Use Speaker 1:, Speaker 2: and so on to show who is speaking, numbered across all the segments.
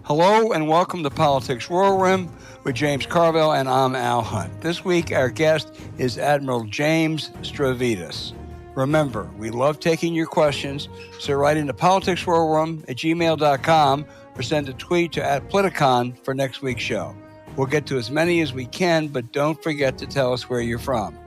Speaker 1: Hello and welcome to Politics War Room with James Carville, and I'm Al Hunt. This week, our guest is Admiral James Stavridis. Remember, we love taking your questions, so write into politicswarroom@gmail.com or send a tweet to @Politicon for next week's show. We'll get to as many as we can, but don't forget to tell us where you're from.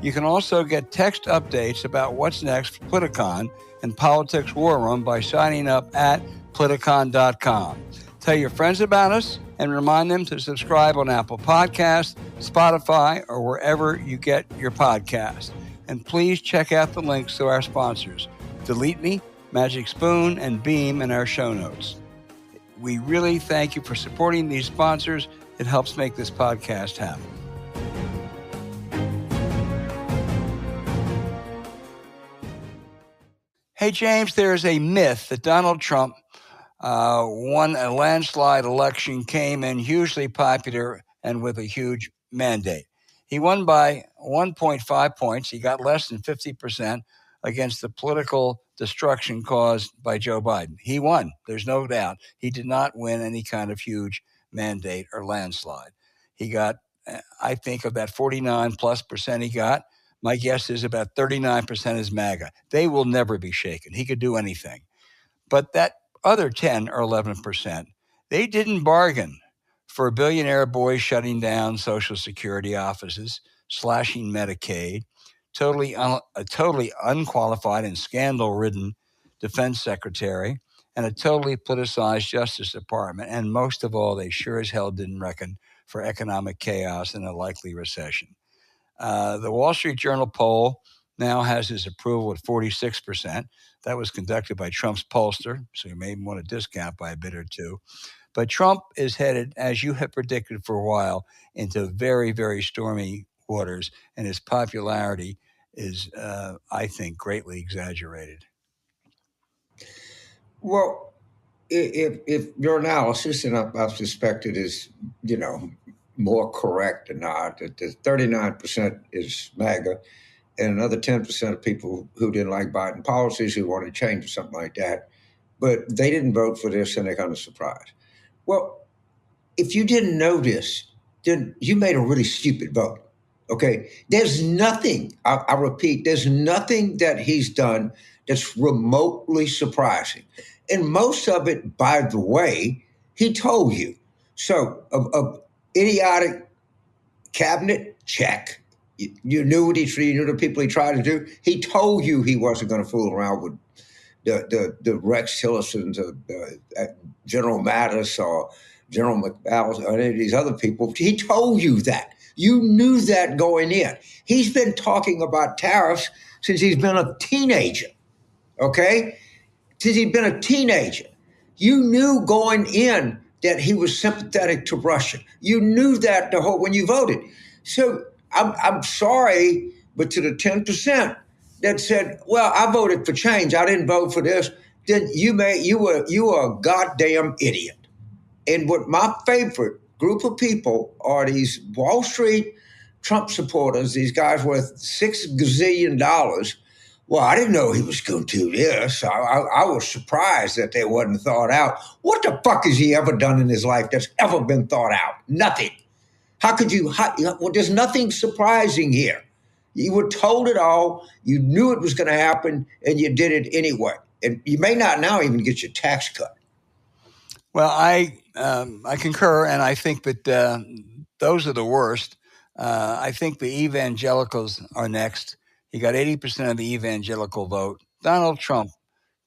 Speaker 1: You can also get text updates about what's next for Politicon and Politics War Room by signing up at politicon.com. Tell your friends about us and remind them to subscribe on Apple Podcasts, Spotify, or wherever you get your podcasts. And please check out the links to our sponsors, DeleteMe, Magic Spoon, and Beam in our show notes. We really thank you for supporting these sponsors. It helps make this podcast happen. Hey, James, there is a myth that Donald Trump won a landslide election, came in hugely popular and with a huge mandate. He won by 1.5 points. He got less than 50% against the political destruction caused by Joe Biden. He won. There's no doubt. He did not win any kind of huge mandate or landslide. He got, I think, of that 49 plus percent he got, my guess is about 39% is MAGA. They will never be shaken. He could do anything. But that other 10 or 11%, they didn't bargain for billionaire boys shutting down Social Security offices, slashing Medicaid, a totally unqualified and scandal-ridden defense secretary, and a totally politicized Justice Department. And most of all, they sure as hell didn't reckon for economic chaos and a likely recession. The Wall Street Journal poll now has his approval at 46%. That was conducted by Trump's pollster, so you may want to discount by a bit or two. But Trump is headed, as you have predicted for a while, into very, very stormy waters, and his popularity is, I think, greatly exaggerated.
Speaker 2: Well, if your analysis, and I suspect it is, more correct than not, that the 39% is MAGA, and another 10% of people who didn't like Biden policies, who wanted to change or something like that, but they didn't vote for this and they're kind of surprised. Well, if you didn't know this, then you made a really stupid vote, okay? There's nothing, I repeat, there's nothing that he's done that's remotely surprising. And most of it, by the way, he told you. So, idiotic cabinet, check. You knew what you knew the people he tried to do. He told you he wasn't going to fool around with the Rex Tillersons, General Mattis, or General McDowell, or any of these other people. He told you that. You knew that going in. He's been talking about tariffs since he's been a teenager, okay? Since he's been a teenager. You knew going in that he was sympathetic to Russia. You knew that when you voted. So I'm sorry, but to the 10% that said, well, I voted for change, I didn't vote for this, then you were a goddamn idiot. And what my favorite group of people are these Wall Street Trump supporters, these guys worth $6 gazillion. Well, I didn't know he was going to do this. I was surprised that they wasn't thought out. What the fuck has he ever done in his life that's ever been thought out? Nothing. How could you? Well, there's nothing surprising here. You were told it all. You knew it was going to happen, and you did it anyway. And you may not now even get your tax cut.
Speaker 1: Well, I concur, and I think that those are the worst. I think the evangelicals are next. He got 80% of the evangelical vote. Donald Trump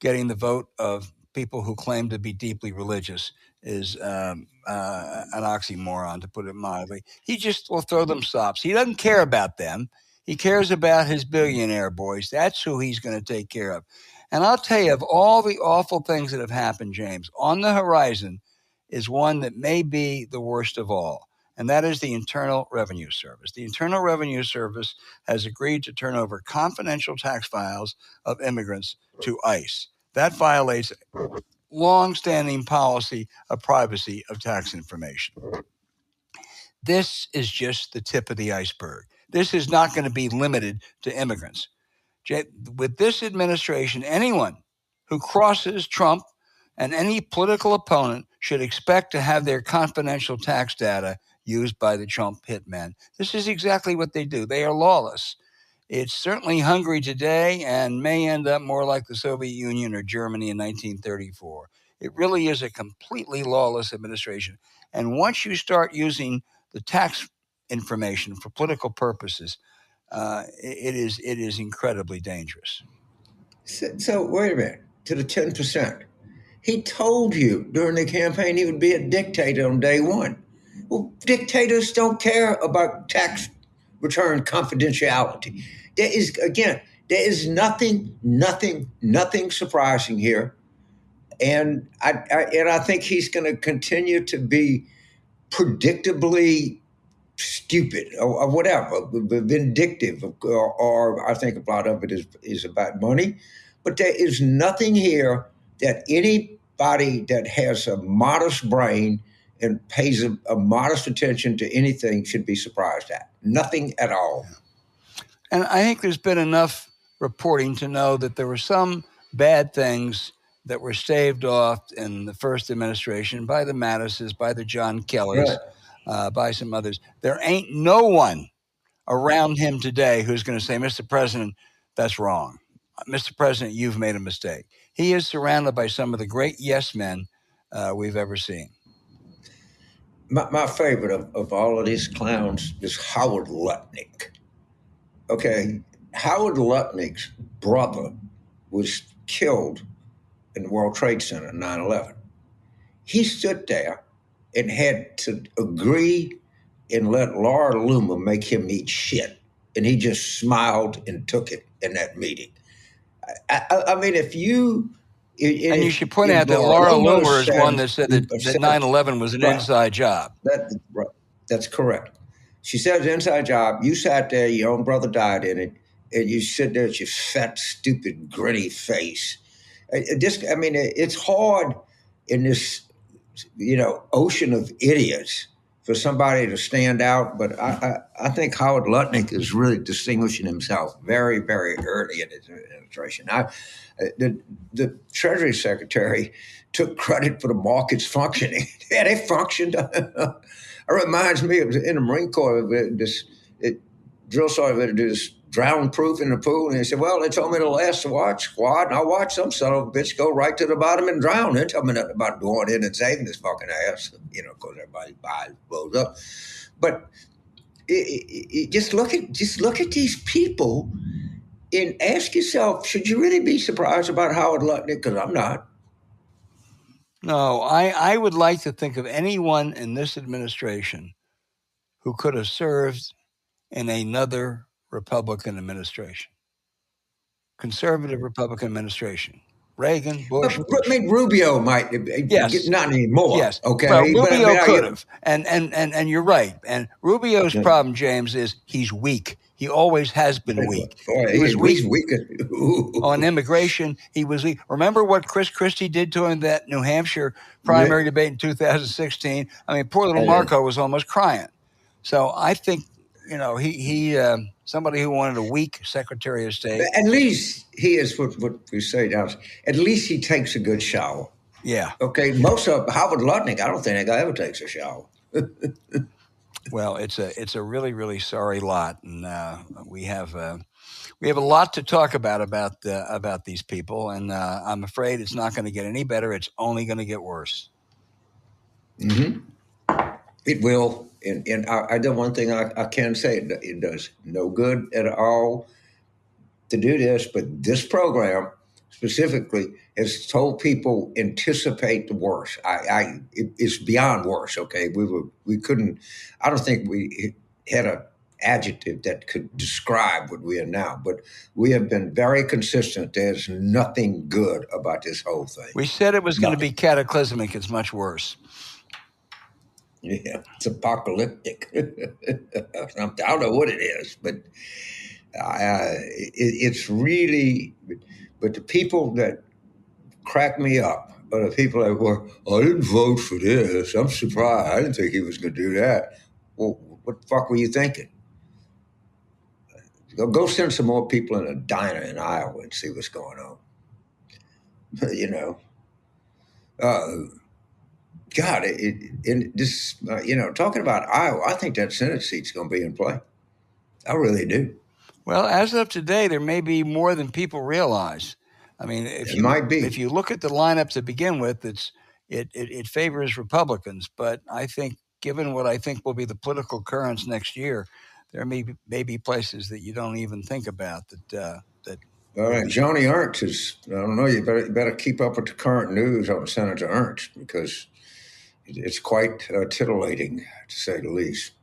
Speaker 1: getting the vote of people who claim to be deeply religious is an oxymoron, to put it mildly. He just will throw them sops. He doesn't care about them. He cares about his billionaire boys. That's who he's going to take care of. And I'll tell you, of all the awful things that have happened, James, on the horizon is one that may be the worst of all. And that is the Internal Revenue Service. The Internal Revenue Service has agreed to turn over confidential tax files of immigrants to ICE. That violates long-standing policy of privacy of tax information. This is just the tip of the iceberg. This is not going to be limited to immigrants. With this administration, anyone who crosses Trump and any political opponent should expect to have their confidential tax data used by the Trump hitmen. This is exactly what they do. They are lawless. It's certainly hungry today and may end up more like the Soviet Union or Germany in 1934. It really is a completely lawless administration. And once you start using the tax information for political purposes, it is incredibly dangerous.
Speaker 2: So wait a minute, to the 10%. He told you during the campaign he would be a dictator on day one. Well, dictators don't care about tax return confidentiality. There is nothing surprising here. And I think he's going to continue to be predictably stupid or whatever, vindictive, or I think a lot of it is about money. But there is nothing here that anybody that has a modest brain and pays a modest attention to anything should be surprised at. Nothing at all.
Speaker 1: And I think there's been enough reporting to know that there were some bad things that were staved off in the first administration by the Mattises, by the John Kellys, by some others. There ain't no one around him today who's going to say, Mr. President, that's wrong. Mr. President, you've made a mistake. He is surrounded by some of the great yes men we've ever seen.
Speaker 2: My favorite of all of these clowns is Howard Lutnick. Okay, Howard Lutnick's brother was killed in the World Trade Center in 9/11. He stood there and had to agree and let Laura Loomer make him eat shit. And he just smiled and took it in that meeting. I mean, if you...
Speaker 1: And you should point out that Laura Loomer is one that said that 9/11 was an inside job.
Speaker 2: That's correct. She said it's an inside job. You sat there, your own brother died in it, and you sit there with your fat, stupid, gritty face. It's hard in this, ocean of idiots for somebody to stand out. But I think Howard Lutnick is really distinguishing himself very, very early in his administration. The Treasury Secretary took credit for the markets functioning. Yeah, they functioned. It reminds me of in the Marine Corps, this drill sergeant did this drown proof in the pool. And he said, well, they told me the last watch squad, and I watched some son of a bitch go right to the bottom and drown. They tell me nothing about going in and saving this fucking ass, because everybody's eyes blows up. But just look at these people and ask yourself, should you really be surprised about Howard Lutnick? Because I'm not.
Speaker 1: No, I would like to think of anyone in this administration who could have served in another Republican administration, conservative Republican administration. Reagan, Bush.
Speaker 2: Rubio might.
Speaker 1: Yes.
Speaker 2: Not anymore.
Speaker 1: Yes.
Speaker 2: Okay.
Speaker 1: Well, Rubio could have. And you're right. And Rubio's problem, James, is he's weak. He always has been weak.
Speaker 2: He was weak.
Speaker 1: On immigration, he was weak. Remember what Chris Christie did to him in that New Hampshire primary debate in 2016? I mean, poor little Marco was almost crying. So I think, he somebody who wanted a weak Secretary of State.
Speaker 2: At least he is what we say now. At least he takes a good shower.
Speaker 1: Yeah.
Speaker 2: Okay. Most of Howard Lutnick, I don't think that guy ever takes a shower.
Speaker 1: Well, it's a really, really sorry lot, and we have a lot to talk about these people, and I'm afraid it's not going to get any better. It's only going to get worse.
Speaker 2: Mm-hmm. It will, and I the one thing I can say, it does no good at all to do this, but this program specifically has told people anticipate the worst. It's beyond worse. Okay, we couldn't. I don't think we had an adjective that could describe what we are now. But we have been very consistent. There's nothing good about this whole thing.
Speaker 1: We said it was going to be cataclysmic. It's much worse.
Speaker 2: Yeah, it's apocalyptic. I don't know what it is, but it's really. But the people that crack me up are the people that were, I didn't vote for this. I'm surprised. I didn't think he was going to do that. Well, what the fuck were you thinking? Go send some more people in a diner in Iowa and see what's going on. God, this, talking about Iowa, I think that Senate seat's going to be in play. I really do.
Speaker 1: Well, as of today, there may be more than people realize. I mean, if you look at the lineup to begin with, it favors Republicans. But I think, given what I think will be the political currents next year, there may be places that you don't even think about that.
Speaker 2: All right, Joni Ernst is. I don't know. You better keep up with the current news on Senator Ernst, because it's quite titillating, to say the least.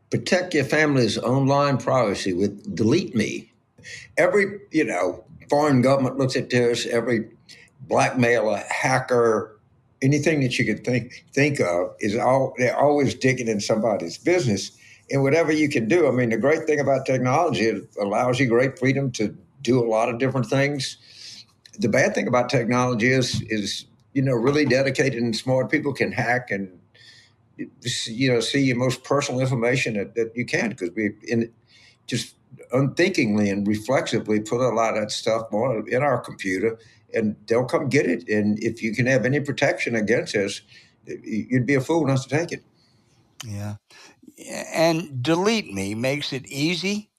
Speaker 2: Protect your family's online privacy with DeleteMe. Every, foreign government looks at this, every blackmailer, hacker, anything that you could think of they're always digging in somebody's business. And whatever you can do, I mean, the great thing about technology, it allows you great freedom to do a lot of different things. The bad thing about technology is really dedicated and smart people can hack and see your most personal information that you can, because we just unthinkingly and reflexively put a lot of that stuff more in our computer, and they'll come get it. And if you can have any protection against this, you'd be a fool not to take it.
Speaker 1: Yeah. And DeleteMe makes it easy,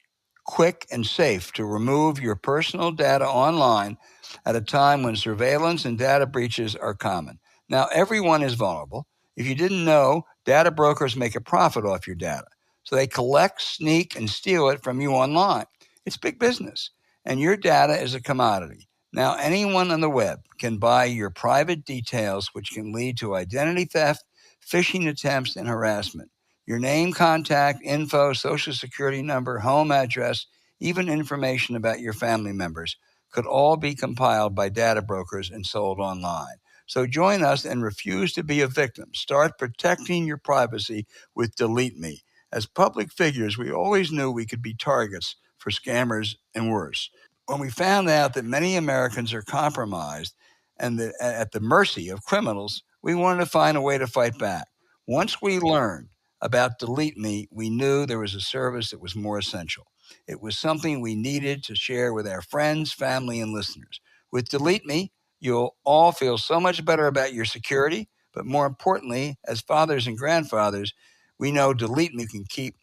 Speaker 1: quick, and safe to remove your personal data online at a time when surveillance and data breaches are common. Now, everyone is vulnerable. If you didn't know, data brokers make a profit off your data. So they collect, sneak, and steal it from you online. It's big business, and your data is a commodity. Now, anyone on the web can buy your private details, which can lead to identity theft, phishing attempts, and harassment. Your name, contact, info, social security number, home address, even information about your family members could all be compiled by data brokers and sold online. So join us and refuse to be a victim. Start protecting your privacy with DeleteMe. As public figures, we always knew we could be targets for scammers and worse. When we found out that many Americans are compromised and at the mercy of criminals, we wanted to find a way to fight back. Once we learned about DeleteMe, we knew there was a service that was more essential. It was something we needed to share with our friends, family, and listeners. With DeleteMe, you'll all feel so much better about your security, but more importantly, as fathers and grandfathers, we know DeleteMe can keep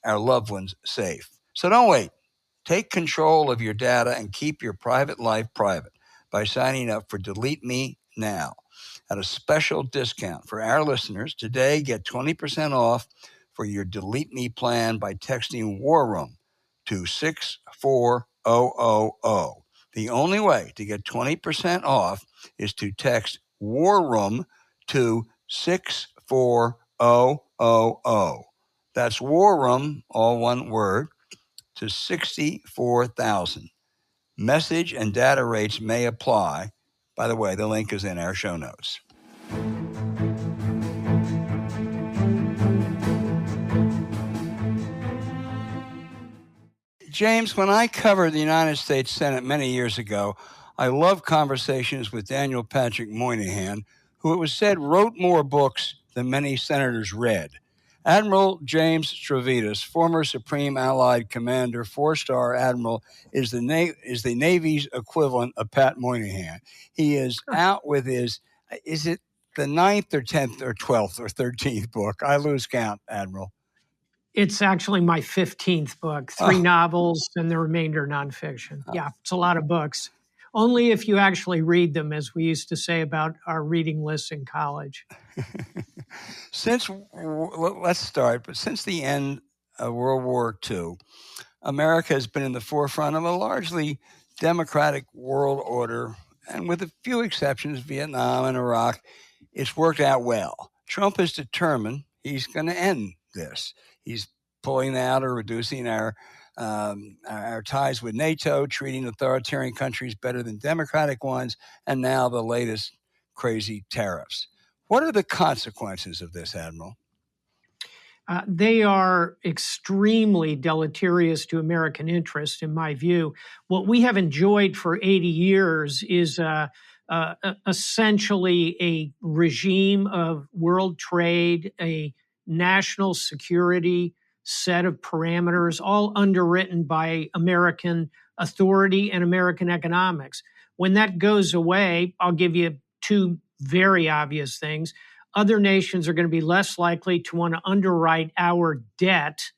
Speaker 1: our loved ones safe. So don't wait. Take control of your data and keep your private life private by signing up for DeleteMe now. At a special discount for our listeners, today get 20% off for your DeleteMe plan by texting War Room to 64000. The only way to get 20% off is to text War Room to 64000. That's War Room, all one word, to 64,000. Message and data rates may apply. By the way, the link is in our show notes. James, when I covered the United States Senate many years ago, I loved conversations with Daniel Patrick Moynihan, who it was said wrote more books than many senators read. Admiral James Stavridis, former Supreme Allied Commander, 4-star Admiral, is the Navy's equivalent of Pat Moynihan. He is out with is it the 9th or 10th or 12th or 13th book? I lose count, Admiral.
Speaker 3: It's actually my 15th book, 3 novels and the remainder nonfiction. Yeah, it's a lot of books. Only if you actually read them, as we used to say about our reading lists in college.
Speaker 1: Let's start, but since the end of World War II, America has been in the forefront of a largely democratic world order, and with a few exceptions, Vietnam and Iraq, it's worked out well. Trump is determined he's going to end this. He's pulling out or reducing our ties with NATO, treating authoritarian countries better than democratic ones, and now the latest crazy tariffs. What are the consequences of this, Admiral?
Speaker 3: They are extremely deleterious to American interest, in my view. What we have enjoyed for 80 years is essentially a regime of world trade, a national security set of parameters, all underwritten by American authority and American economics. When that goes away, I'll give you two very obvious things. Other nations are going to be less likely to want to underwrite our debt,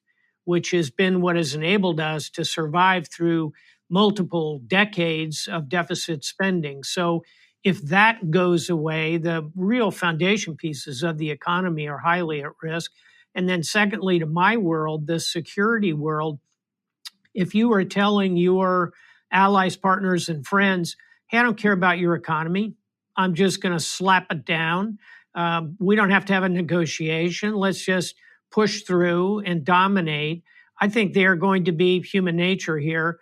Speaker 3: which has been what has enabled us to survive through multiple decades of deficit spending. So if that goes away, the real foundation pieces of the economy are highly at risk. And then secondly, to my world, the security world, if you are telling your allies, partners, and friends, hey, I don't care about your economy, I'm just going to slap it down. We don't have to have a negotiation. Let's just push through and dominate. I think they are going to be, human nature here,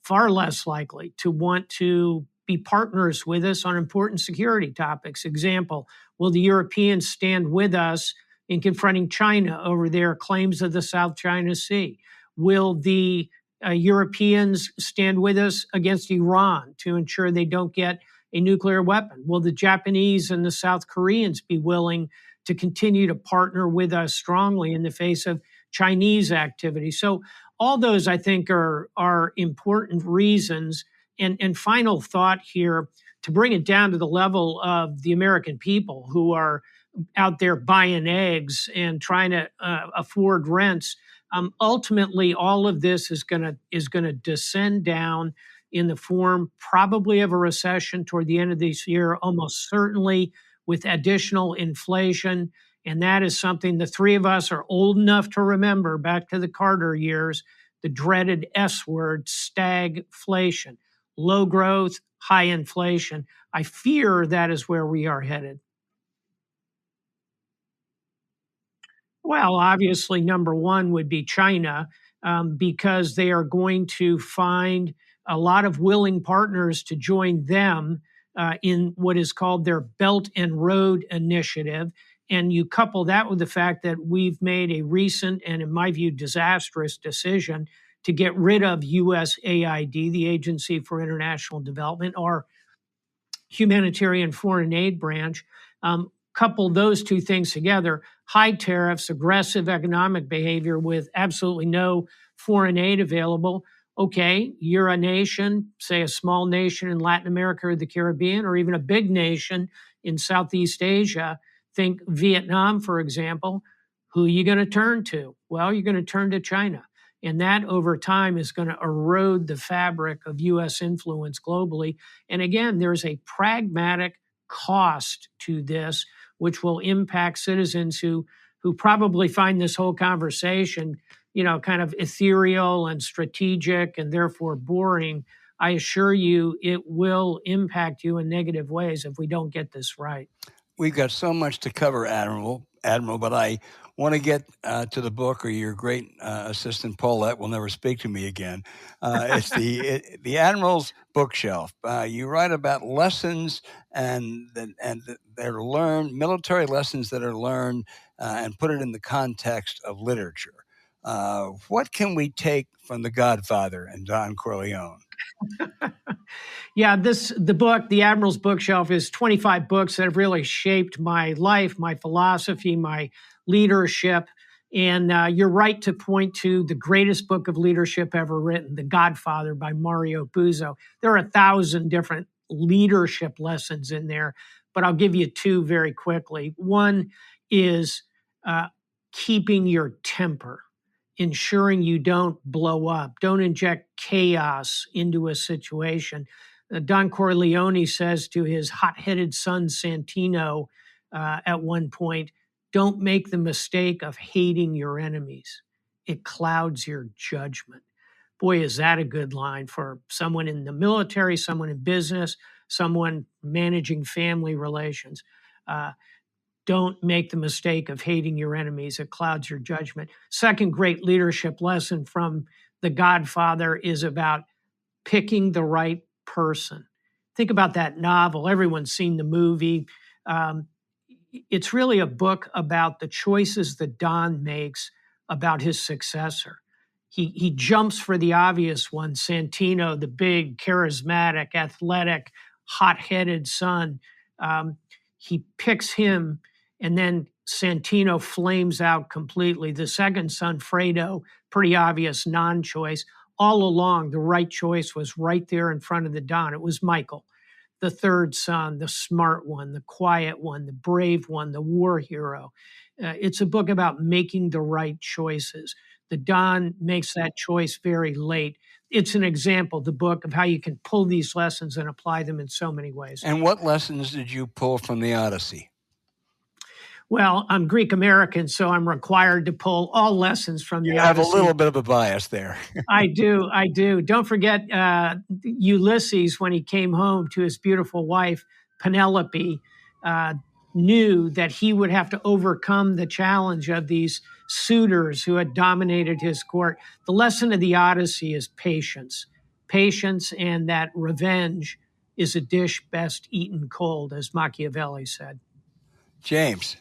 Speaker 3: far less likely to want to be partners with us on important security topics. Example, will the Europeans stand with us in confronting China over their claims of the South China Sea? Will the Europeans stand with us against Iran to ensure they don't get a nuclear weapon? Will the Japanese and the South Koreans be willing to continue to partner with us strongly in the face of Chinese activity? So all those, I think, are important reasons. And final thought here, to bring it down to the level of the American people who are out there buying eggs and trying to afford rents. Ultimately, all of this is going to descend down in the form probably of a recession toward the end of this year, almost certainly with additional inflation. And that is something the three of us are old enough to remember back to the Carter years, the dreaded S word, stagflation, low growth, high inflation. I fear that is where we are headed. Well, obviously, number one would be China, because they are going to find a lot of willing partners to join them in what is called their Belt and Road Initiative. And you couple that with the fact that we've made a recent and, in my view, disastrous decision to get rid of USAID, the Agency for International Development, our humanitarian foreign aid branch. Couple those two things together, high tariffs, aggressive economic behavior with absolutely no foreign aid available. Okay, you're a nation, say a small nation in Latin America or the Caribbean, or even a big nation in Southeast Asia. Think Vietnam, for example. Who are you going to turn to? Well, you're going to turn to China. And that over time is going to erode the fabric of U.S. influence globally. And again, there's a pragmatic cost to this, which will impact citizens who probably find this whole conversation, kind of ethereal and strategic and therefore boring. I assure you it will impact you in negative ways if we don't get this right.
Speaker 1: We've got so much to cover, Admiral, but I want to get to the book, or your great assistant Paulette will never speak to me again. It's the Admiral's Bookshelf. You write about lessons and they're learned, military lessons that are learned, and put it in the context of literature. What can we take from The Godfather and Don Corleone?
Speaker 3: Yeah, the book, The Admiral's Bookshelf, is 25 books that have really shaped my life, my philosophy, my leadership. And you're right to point to the greatest book of leadership ever written, The Godfather by Mario Puzo. There are 1,000 different leadership lessons in there, but I'll give you two very quickly. One is keeping your temper, ensuring you don't blow up, don't inject chaos into a situation. Don Corleone says to his hot-headed son Santino at one point, don't make the mistake of hating your enemies. It clouds your judgment. Boy, is that a good line for someone in the military, someone in business, someone managing family relations. Don't make the mistake of hating your enemies. It clouds your judgment. Second great leadership lesson from The Godfather is about picking the right person. Think about that novel. Everyone's seen the movie. It's really a book about the choices that Don makes about his successor. He jumps for the obvious one, Santino, the big, charismatic, athletic, hot-headed son. He picks him, and then Santino flames out completely. The second son, Fredo, pretty obvious non-choice. All along, the right choice was right there in front of the Don. It was Michael. The third son, the smart one, the quiet one, the brave one, the war hero. It's a book about making the right choices. The Don makes that choice very late. It's an example, the book, of how you can pull these lessons and apply them in so many ways.
Speaker 1: And what lessons did you pull from the Odyssey?
Speaker 3: Well, I'm Greek American, so I'm required to pull all lessons from the Odyssey.
Speaker 1: You have a little bit of a bias there.
Speaker 3: I do. Don't forget Ulysses, when he came home to his beautiful wife, Penelope, knew that he would have to overcome the challenge of these suitors who had dominated his court. The lesson of the Odyssey is patience. Patience, and that revenge is a dish best eaten cold, as Machiavelli said.
Speaker 1: James.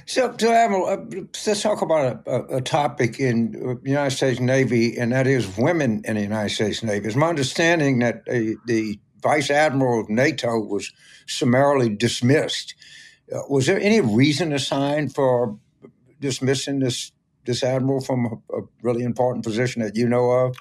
Speaker 2: So, Admiral, let's talk about a topic in the United States Navy, and that is women in the United States Navy. It's my understanding that the Vice Admiral of NATO was summarily dismissed. Was there any reason assigned for dismissing this admiral from a really important position that you know of?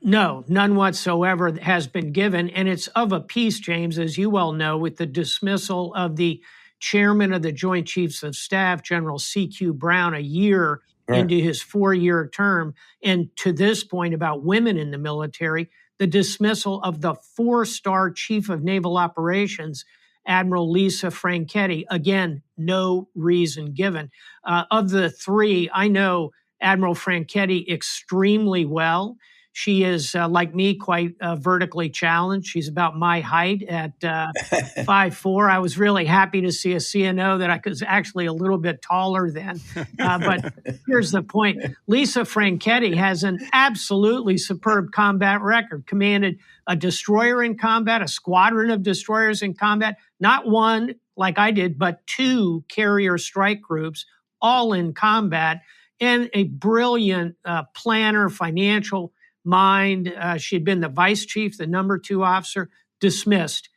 Speaker 3: No, none whatsoever has been given. And it's of a piece, James, as you well know, with the dismissal of the chairman of the Joint Chiefs of Staff, General C.Q. Brown, a year into his 4-year term. And to this point about women in the military, the dismissal of the 4-star Chief of Naval Operations, Admiral Lisa Franchetti. Again, no reason given. Of the three, I know Admiral Franchetti extremely well. She is, like me, quite vertically challenged. She's about my height at 5'4". I was really happy to see a CNO that I was actually a little bit taller than. But here's the point. Lisa Franchetti has an absolutely superb combat record, commanded a destroyer in combat, a squadron of destroyers in combat, not one like I did, but 2 carrier strike groups, all in combat, and a brilliant planner, financial mind. She'd been the vice chief, the number 2 officer, dismissed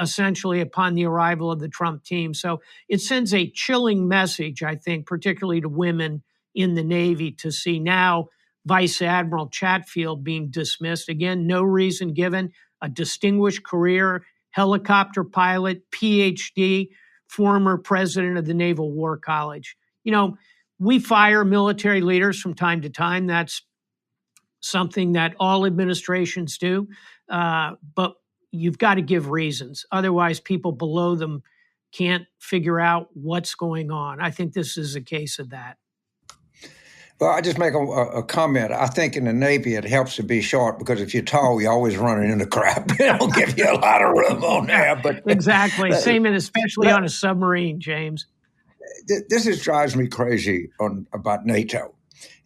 Speaker 3: essentially upon the arrival of the Trump team. So it sends a chilling message, I think, particularly to women in the Navy, to see now Vice Admiral Chatfield being dismissed. Again, no reason given, a distinguished career, helicopter pilot, PhD, former president of the Naval War College. You know, we fire military leaders from time to time. That's something that all administrations do, but you've got to give reasons. Otherwise, people below them can't figure out what's going on. I think this is a case of that.
Speaker 2: Well, I just make a comment. I think in the Navy, it helps to be short, because if you're tall, you're always running into crap. They don't give you a lot of room on there. But
Speaker 3: exactly. Same, and especially on a submarine, James.
Speaker 2: This drives me crazy about NATO.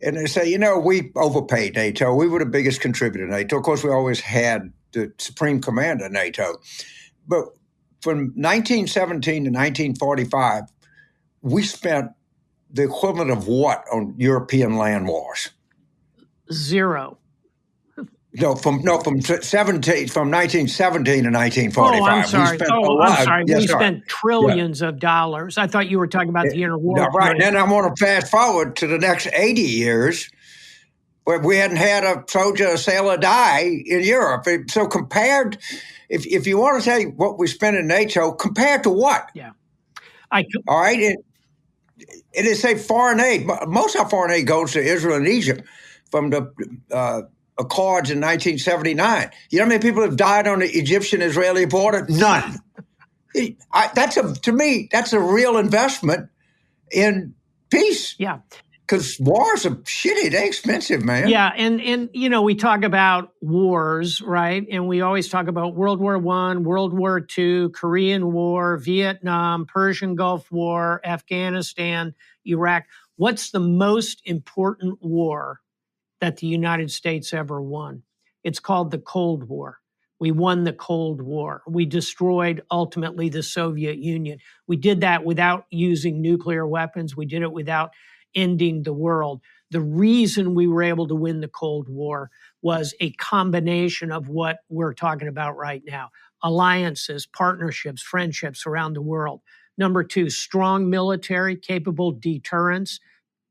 Speaker 2: And they say, we overpaid NATO. We were the biggest contributor to NATO. Of course, we always had the supreme commander of NATO. But from 1917 to 1945, we spent the equivalent of what on European land wars?
Speaker 3: 0.
Speaker 2: From 1917 to 1945.
Speaker 3: I'm sorry.
Speaker 2: Yes,
Speaker 3: we spent trillions of dollars. I thought you were talking about the interwar.
Speaker 2: No, right. Then I want to fast forward to the next 80 years, where we hadn't had a soldier, a sailor die in Europe. So compared, if you want to say what we spent in NATO, compared to what?
Speaker 3: Yeah.
Speaker 2: All right. It is, say, foreign aid. Most of our foreign aid goes to Israel and Egypt from the Accords in 1979. You know how many people have died on the Egyptian-Israeli border? None. To me, that's a real investment in peace.
Speaker 3: Yeah.
Speaker 2: Because wars are shitty. They're expensive, man.
Speaker 3: Yeah, and we talk about wars, right? And we always talk about World War I, World War II, Korean War, Vietnam, Persian Gulf War, Afghanistan, Iraq. What's the most important war that the United States ever won? It's called the Cold War. We won the Cold War. We destroyed, ultimately, the Soviet Union. We did that without using nuclear weapons. We did it without ending the world. The reason we were able to win the Cold War was a combination of what we're talking about right now: alliances, partnerships, friendships around the world, Number two, strong military, capable deterrence,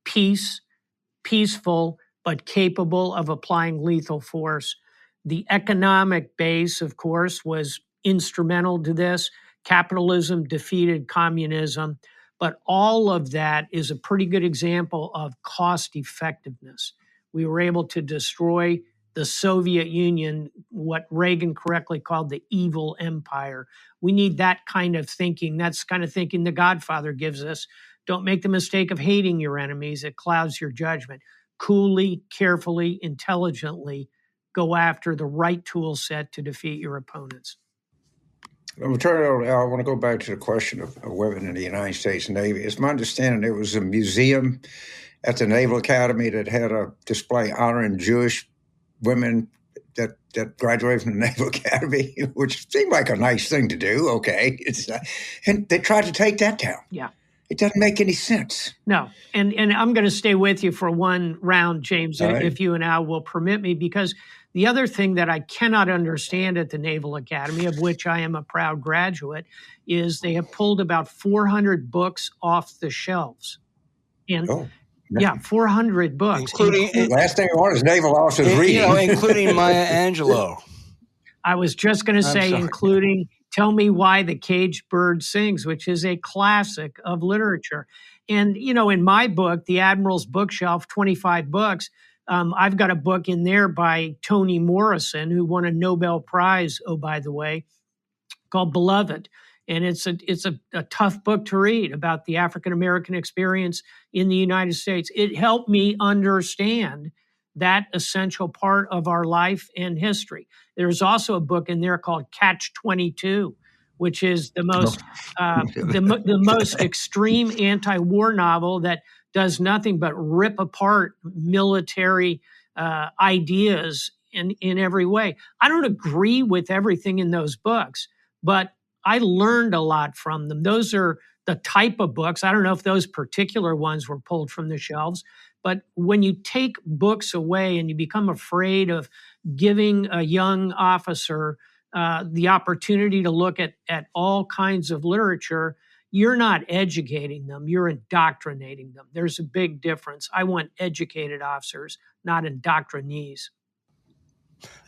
Speaker 3: peaceful, but capable of applying lethal force. The economic base, of course, was instrumental to this. Capitalism defeated communism, but all of that is a pretty good example of cost effectiveness. We were able to destroy the Soviet Union, what Reagan correctly called the evil empire. We need that kind of thinking. That's the kind of thinking the Godfather gives us. Don't make the mistake of hating your enemies. It clouds your judgment. Coolly, carefully, intelligently go after the right tool set to defeat your opponents.
Speaker 2: I want to go back to the question of women in the United States Navy. It's my understanding there was a museum at the Naval Academy that had a display honoring Jewish women that graduated from the Naval Academy, which seemed like a nice thing to do. Okay. And they tried to take that down.
Speaker 3: Yeah.
Speaker 2: It doesn't make any sense.
Speaker 3: No. And I'm going to stay with you for one round, James,
Speaker 2: right,
Speaker 3: if you and Al will permit me, because the other thing that I cannot understand at the Naval Academy, of which I am a proud graduate, is they have pulled about 400 books off the shelves. And yeah, 400 books.
Speaker 2: Including last thing I want is naval officers reading.
Speaker 1: Including Maya Angelou.
Speaker 3: I was just going to say, including Tell Me Why the Caged Bird Sings, which is a classic of literature. And, in my book, The Admiral's Bookshelf, 25 books, I've got a book in there by Toni Morrison, who won a Nobel Prize, oh, by the way, called Beloved. And it's a tough book to read about the African-American experience in the United States. It helped me understand that essential part of our life and history. There's also a book in there called Catch-22, which is the most the most extreme anti-war novel that does nothing but rip apart military ideas in every way. I don't agree with everything in those books, but I learned a lot from them. Those are the type of books. I don't know if those particular ones were pulled from the shelves, but when you take books away and you become afraid of giving a young officer the opportunity to look at all kinds of literature, you're not educating them, you're indoctrinating them. There's a big difference. I want educated officers, not indoctrinees.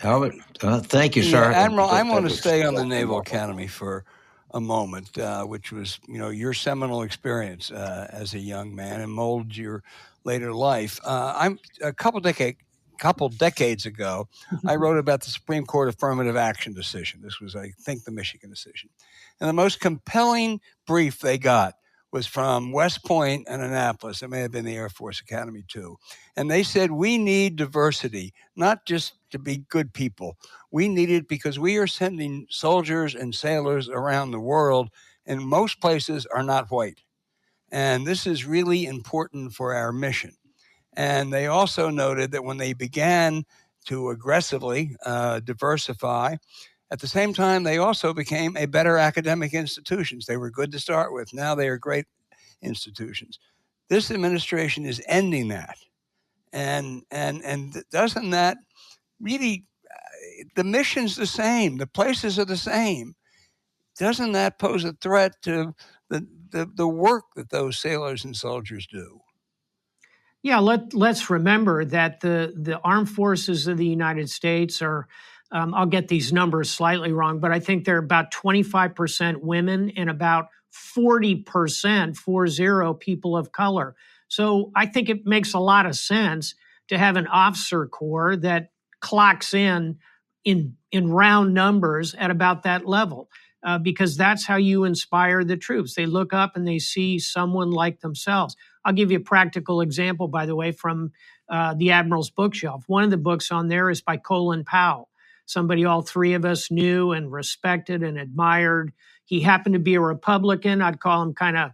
Speaker 2: Albert, thank you, sir.
Speaker 1: Admiral, I want to stay on the Naval Academy for a moment, which was, your seminal experience as a young man and molded your later life. I'm a couple decades ago, I wrote about the Supreme Court affirmative action decision. This was, I think, the Michigan decision. And the most compelling brief they got was from West Point and Annapolis. It may have been the Air Force Academy too. And they said, we need diversity, not just to be good people. We need it because we are sending soldiers and sailors around the world, and most places are not white. And this is really important for our mission. And they also noted that when they began to aggressively diversify, at the same time, they also became a better academic institutions. They were good to start with. Now they are great institutions. This administration is ending that. And doesn't that really, the mission's the same, the places are the same. Doesn't that pose a threat to the work that those sailors and soldiers do?
Speaker 3: Yeah, let's remember that the armed forces of the United States are, I'll get these numbers slightly wrong, but I think they're about 25% women and about 40% people of color. So I think it makes a lot of sense to have an officer corps that clocks in round numbers at about that level, because that's how you inspire the troops. They look up and they see someone like themselves. I'll give you a practical example, by the way, from the Admiral's Bookshelf. One of the books on there is by Colin Powell, somebody all three of us knew and respected and admired. He happened to be a Republican. I'd call him kind of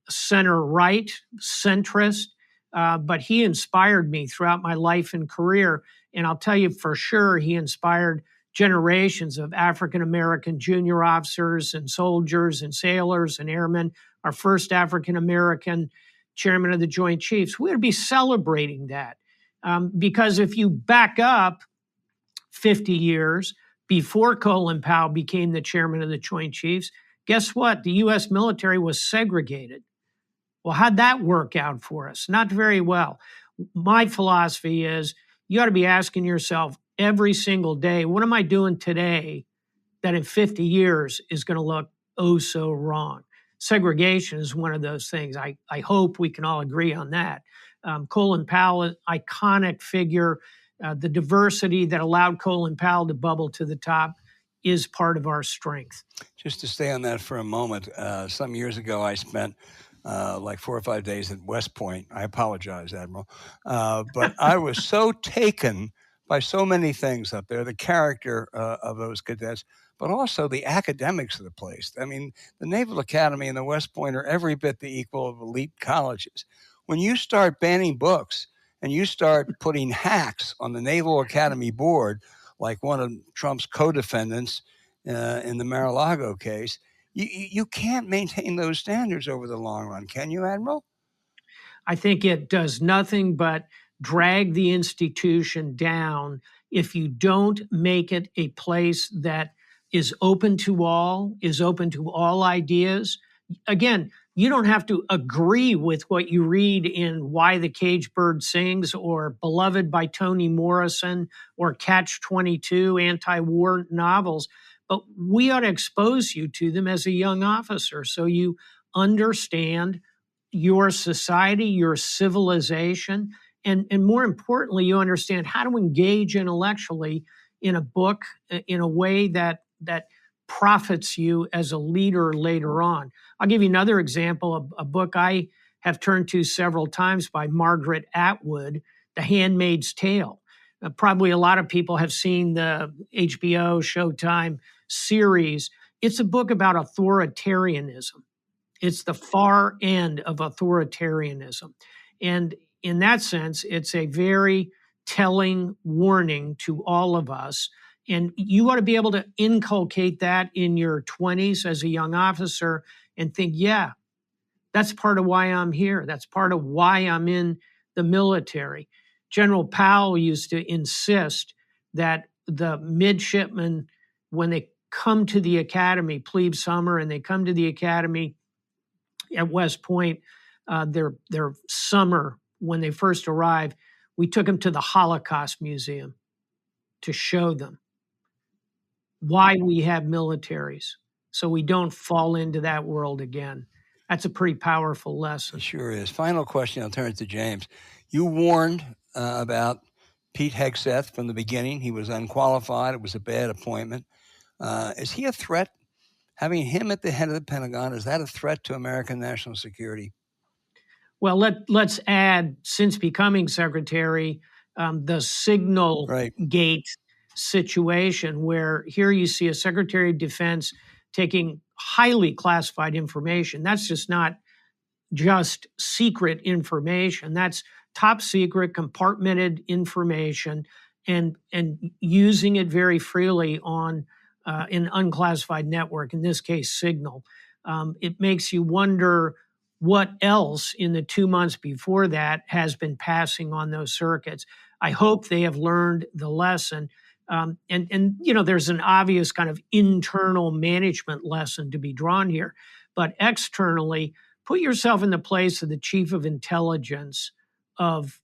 Speaker 3: center-right, centrist, but he inspired me throughout my life and career. And I'll tell you for sure, he inspired generations of African-American junior officers and soldiers and sailors and airmen. Our first African-American chairman of the Joint Chiefs. We ought to be celebrating that, because if you back up 50 years before Colin Powell became the chairman of the Joint Chiefs, Guess what? The U.S. military was segregated. Well, how'd that work out for us? Not very well. My philosophy is you ought to be asking yourself every single day, what am I doing today that in 50 years is going to look oh so wrong? Segregation is one of those things. I hope we can all agree on that. Colin Powell, iconic figure, the diversity that allowed Colin Powell to bubble to the top is part of our strength.
Speaker 1: Just to stay on that for a moment, some years ago I spent like 4 or 5 days at West Point. I apologize, Admiral. But I was so taken by so many things up there, the character of those cadets, but also the academics of the place. I mean, the Naval Academy and the West Point are every bit the equal of elite colleges. When you start banning books and you start putting hacks on the Naval Academy board, like one of Trump's co-defendants in the Mar-a-Lago case, you can't maintain those standards over the long run, can you, Admiral?
Speaker 3: I think it does nothing but drag the institution down if you don't make it a place that is open to all ideas. Again, you don't have to agree with what you read in Why the Caged Bird Sings or Beloved by Toni Morrison or Catch-22 anti-war novels, but we ought to expose you to them as a young officer so you understand your society, your civilization, and more importantly, you understand how to engage intellectually in a book in a way that profits you as a leader later on. I'll give you another example, a book I have turned to several times by Margaret Atwood, The Handmaid's Tale. Probably a lot of people have seen the HBO Showtime series. It's a book about authoritarianism. It's the far end of authoritarianism. And in that sense, it's a very telling warning to all of us. And you ought to be able to inculcate that in your 20s as a young officer and think, yeah, that's part of why I'm here. That's part of why I'm in the military. General Powell used to insist that the midshipmen, when they come to the academy, plebe summer, and they come to the academy at West Point, their summer when they first arrived, we took them to the Holocaust Museum to show them why we have militaries, so we don't fall into that world again. That's a pretty powerful lesson.
Speaker 1: It sure is. Final question, I'll turn it to James. You warned about Pete Hegseth from the beginning. He was unqualified. It was a bad appointment. Is he a threat? Having him at the head of the Pentagon, is that a threat to American national security?
Speaker 3: Well, let's add, since becoming secretary, the signal gate situation, where here you see a Secretary of Defense taking highly classified information. That's just not just secret information. That's top secret, compartmented information, and using it very freely on an unclassified network, in this case, Signal. It makes you wonder what else in the 2 months before that has been passing on those circuits. I hope they have learned the lesson. And you know, there's an obvious kind of internal management lesson to be drawn here. But externally, put yourself in the place of the chief of intelligence of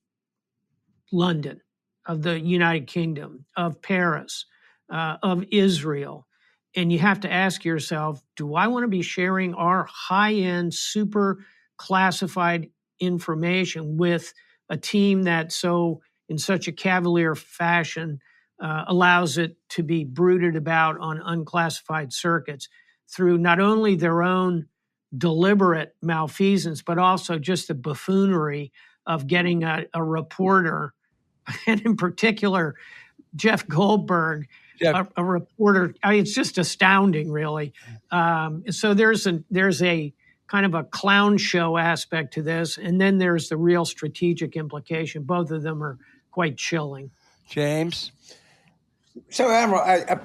Speaker 3: London, of the United Kingdom, of Paris, of Israel. And you have to ask yourself, do I want to be sharing our high-end, super classified information with a team that in such a cavalier fashion allows it to be brooded about on unclassified circuits through not only their own deliberate malfeasance, but also just the buffoonery of getting a reporter, and in particular, Jeff Goldberg, a reporter. I mean, it's just astounding, really. So there's a kind of a clown show aspect to this, and then there's the real strategic implication. Both of them are quite chilling.
Speaker 1: James?
Speaker 2: So, Admiral,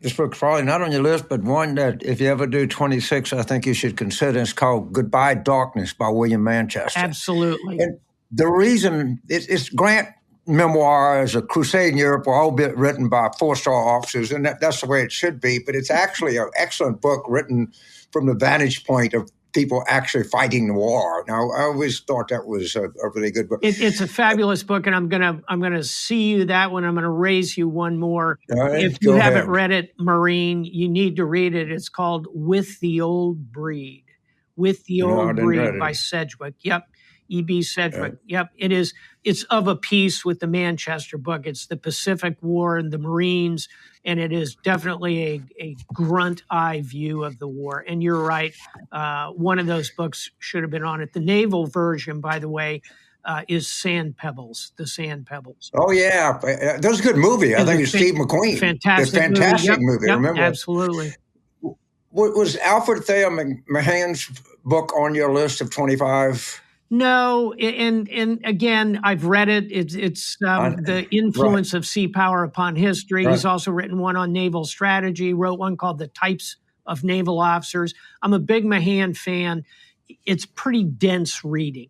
Speaker 2: this book's probably not on your list, but one that if you ever do 26, I think you should consider. It's called Goodbye Darkness by William Manchester.
Speaker 3: Absolutely.
Speaker 2: And the reason it's Grant memoirs, A Crusade in Europe, were all written by four-star officers, and that's the way it should be. But it's actually an excellent book written from the vantage point of people actually fighting the war. Now, I always thought that was a really good book.
Speaker 3: It's a fabulous book, and I'm gonna see you that one. I'm gonna raise you one more. If you haven't read it, Marine, you need to read it. It's called With the Old Breed. With the Old Breed by Sedgwick. Yep. E.B. Sedgwick. Yep. It's of a piece with the Manchester book. It's the Pacific War and the Marines, and it is definitely a grunt eye view of the war. And you're right. One of those books should have been on it. The naval version, by the way, is Sand Pebbles, The Sand Pebbles.
Speaker 2: Oh, yeah. That was a good movie. I think it's Steve McQueen.
Speaker 3: Fantastic
Speaker 2: movie.
Speaker 3: Yep,
Speaker 2: remember?
Speaker 3: Absolutely.
Speaker 2: Was Alfred Thayer Mahan's book on your list of 25?
Speaker 3: No, and again, I've read it. It's the influence of sea power upon history. Right. He's also written one on naval strategy, wrote one called The Types of Naval Officers. I'm a big Mahan fan. It's pretty dense reading.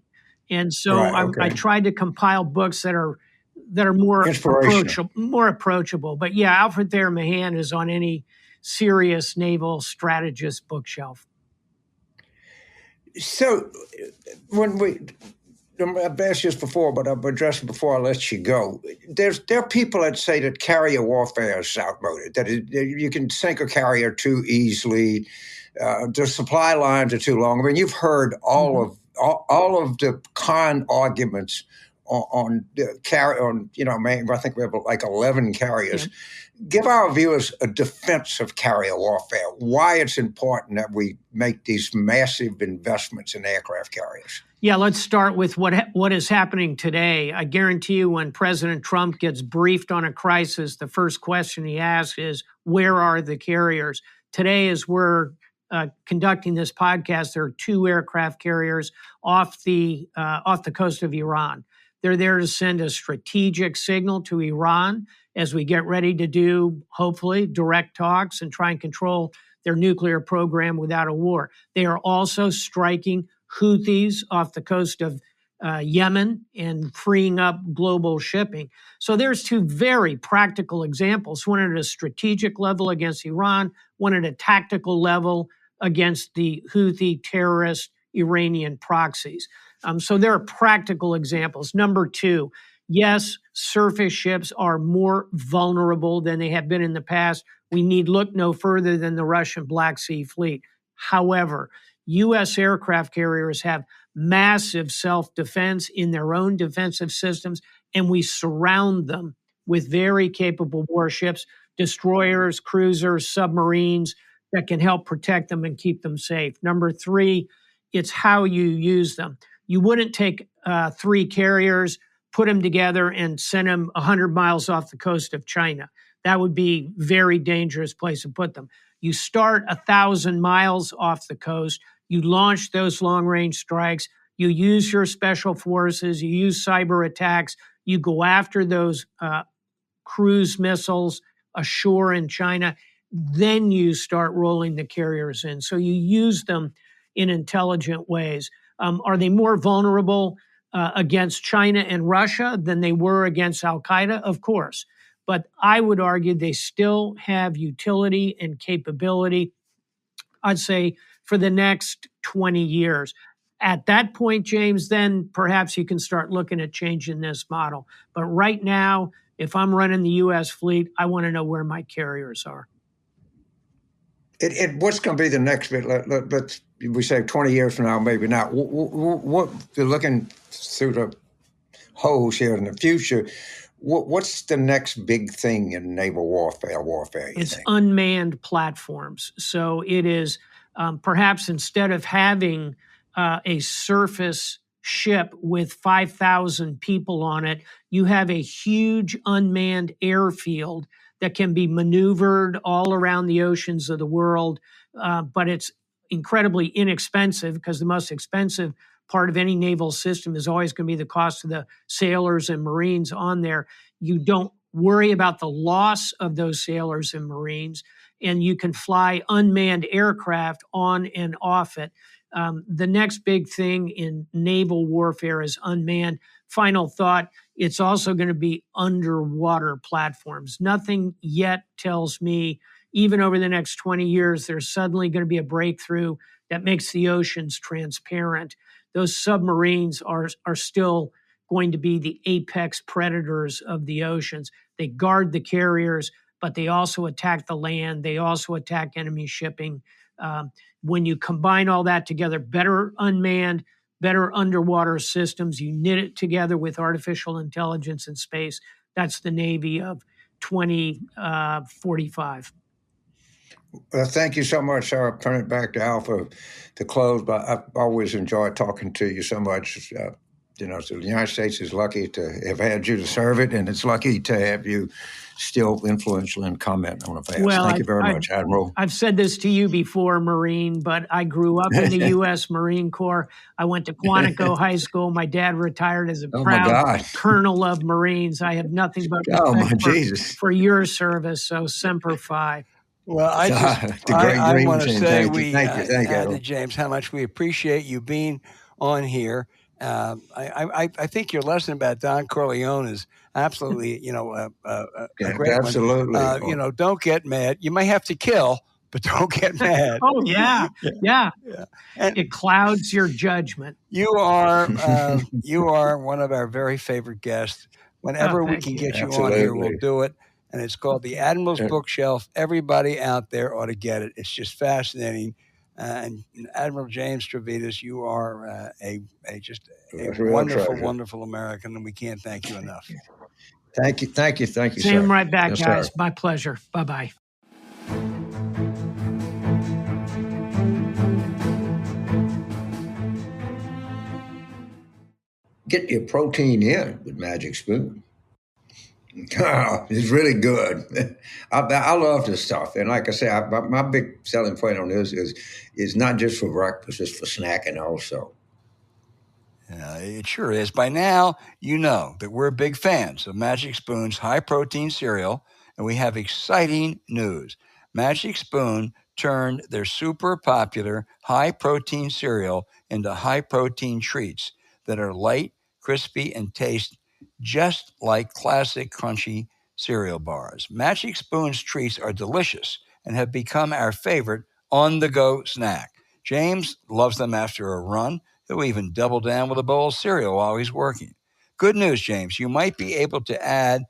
Speaker 3: And so I tried to compile books that are more approachable. But yeah, Alfred Thayer Mahan is on any serious naval strategist bookshelf.
Speaker 2: So I've asked this before, but I've addressed it before I let you go. There are people that say that carrier warfare is outmoded, that you can sink a carrier too easily. The supply lines are too long. I mean, you've heard all of the con arguments on the carrier. I think we have like 11 carriers. Yeah. Give our viewers a defense of carrier warfare, why it's important that we make these massive investments in aircraft carriers.
Speaker 3: Yeah, let's start with what is happening today. I guarantee you when President Trump gets briefed on a crisis, the first question he asks is, where are the carriers? Today, as we're conducting this podcast, there are 2 aircraft carriers off the coast of Iran. They're there to send a strategic signal to Iran as we get ready to do, hopefully, direct talks and try and control their nuclear program without a war. They are also striking Houthis off the coast of Yemen and freeing up global shipping. So there's 2 very practical examples, one at a strategic level against Iran, one at a tactical level against the Houthi terrorist Iranian proxies. So there are practical examples. Number 2, yes, surface ships are more vulnerable than they have been in the past. We need look no further than the Russian Black Sea Fleet. However, U.S. aircraft carriers have massive self-defense in their own defensive systems, and we surround them with very capable warships, destroyers, cruisers, submarines that can help protect them and keep them safe. Number 3, it's how you use them. You wouldn't take 3 carriers, put them together, and send them 100 miles off the coast of China. That would be a very dangerous place to put them. You start 1,000 miles off the coast. You launch those long-range strikes. You use your special forces. You use cyber attacks. You go after those cruise missiles ashore in China. Then you start rolling the carriers in. So you use them in intelligent ways. Are they more vulnerable against China and Russia than they were against Al-Qaeda? Of course. But I would argue they still have utility and capability, I'd say, for the next 20 years. At that point, James, then perhaps you can start looking at changing this model. But right now, if I'm running the U.S. fleet, I want to know where my carriers are.
Speaker 2: What's going to be the next bit? Let's we say 20 years from now, maybe not. What you're looking through the holes here in the future, what's the next big thing in naval warfare?
Speaker 3: It's unmanned platforms. So it is perhaps instead of having a surface ship with 5,000 people on it, you have a huge unmanned airfield that can be maneuvered all around the oceans of the world, but it's incredibly inexpensive because the most expensive part of any naval system is always going to be the cost of the sailors and Marines on there. You don't worry about the loss of those sailors and Marines, and you can fly unmanned aircraft on and off it. The next big thing in naval warfare is unmanned. Final thought, it's also going to be underwater platforms. Nothing yet tells me, even over the next 20 years, there's suddenly going to be a breakthrough that makes the oceans transparent. Those submarines are still going to be the apex predators of the oceans. They guard the carriers, but they also attack the land. They also attack enemy shipping. When you combine all that together, better unmanned, better underwater systems, you knit it together with artificial intelligence in space. That's the Navy of 2045.
Speaker 2: Well, thank you so much, sir. I'll turn it back to Alpha to close, but I've always enjoyed talking to you so much. So the United States is lucky to have had you to serve it, and it's lucky to have you still influential and comment on affairs.
Speaker 3: Well,
Speaker 2: Thank you very much, Admiral.
Speaker 3: I've said this to you before, Marine, but I grew up in the U.S. Marine Corps. I went to Quantico High School. My dad retired as a proud colonel of Marines. I have nothing but respect for your service, so Semper Fi.
Speaker 1: Well, I want to say to James how much we appreciate you being on here. I think your lesson about Don Corleone is absolutely, a great
Speaker 2: absolutely.
Speaker 1: one. Don't get mad. You may have to kill, but don't get mad.
Speaker 3: Oh, yeah. And it clouds your judgment.
Speaker 1: You are one of our very favorite guests. Whenever we can get you on here, we'll do it. And it's called The Admiral's Bookshelf. Everybody out there ought to get it. It's just fascinating. And Admiral James Stavridis, you are a wonderful, treasure. Wonderful American, and we can't thank you enough.
Speaker 2: Thank you,
Speaker 3: Same
Speaker 2: sir.
Speaker 3: Right back, guys. Sir. My pleasure. Bye-bye.
Speaker 2: Get your protein in with Magic Spoon. Oh, it's really good. I love this stuff. And like I say, my big selling point on this is not just for breakfast, it's for snacking also.
Speaker 1: Yeah, it sure is. By now, you know that we're big fans of Magic Spoon's high-protein cereal, and we have exciting news. Magic Spoon turned their super popular high-protein cereal into high-protein treats that are light, crispy, and taste just like classic crunchy cereal bars. Magic Spoon's treats are delicious and have become our favorite on-the-go snack. James loves them after a run. He'll even double down with a bowl of cereal while he's working. Good news, James. You might be able to add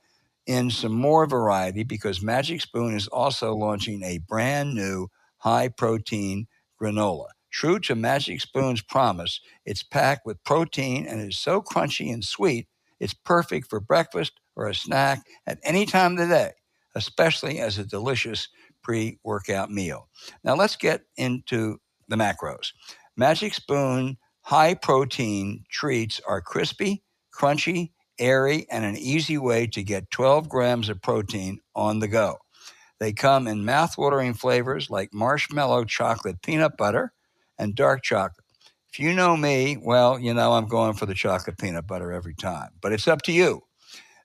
Speaker 1: in some more variety because Magic Spoon is also launching a brand new high-protein granola. True to Magic Spoon's promise, it's packed with protein and is so crunchy and sweet, it's perfect for breakfast or a snack at any time of the day, especially as a delicious pre-workout meal. Now let's get into the macros. Magic Spoon high-protein treats are crispy, crunchy, airy, and an easy way to get 12 grams of protein on the go. They come in mouth-watering flavors like marshmallow chocolate peanut butter and dark chocolate. If you know me, well, you know I'm going for the chocolate peanut butter every time, but it's up to you.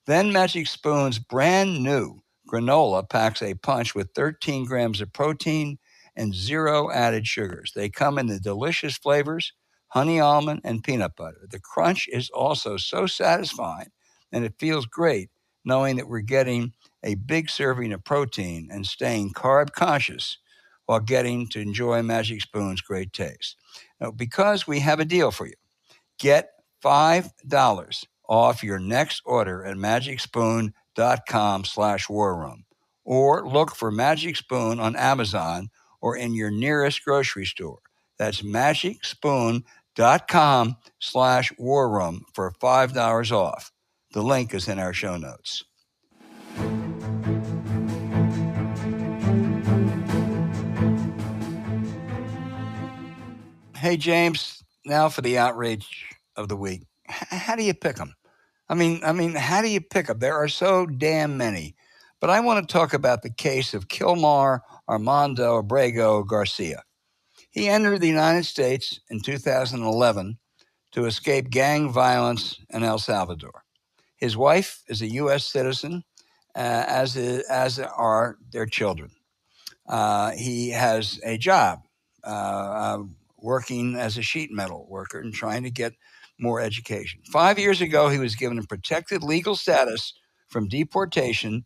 Speaker 1: Then Magic Spoon's brand new granola packs a punch with 13 grams of protein and 0 added sugars. They come in the delicious flavors, honey almond and peanut butter. The crunch is also so satisfying, and it feels great knowing that we're getting a big serving of protein and staying carb conscious while getting to enjoy Magic Spoon's great taste. Now, because we have a deal for you, get $5 off your next order at magicspoon.com/warroom, or look for Magic Spoon on Amazon or in your nearest grocery store. That's magicspoon.com/warroom for $5 off. The link is in our show notes. Hey, James, now for the outrage of the week. How do you pick them? I mean, how do you pick them? There are so damn many. But I want to talk about the case of Kilmar Armando Abrego Garcia. He entered the United States in 2011 to escape gang violence in El Salvador. His wife is a U.S. citizen, as are their children. He has a job working as a sheet metal worker and trying to get more education. 5 years ago, he was given a protected legal status from deportation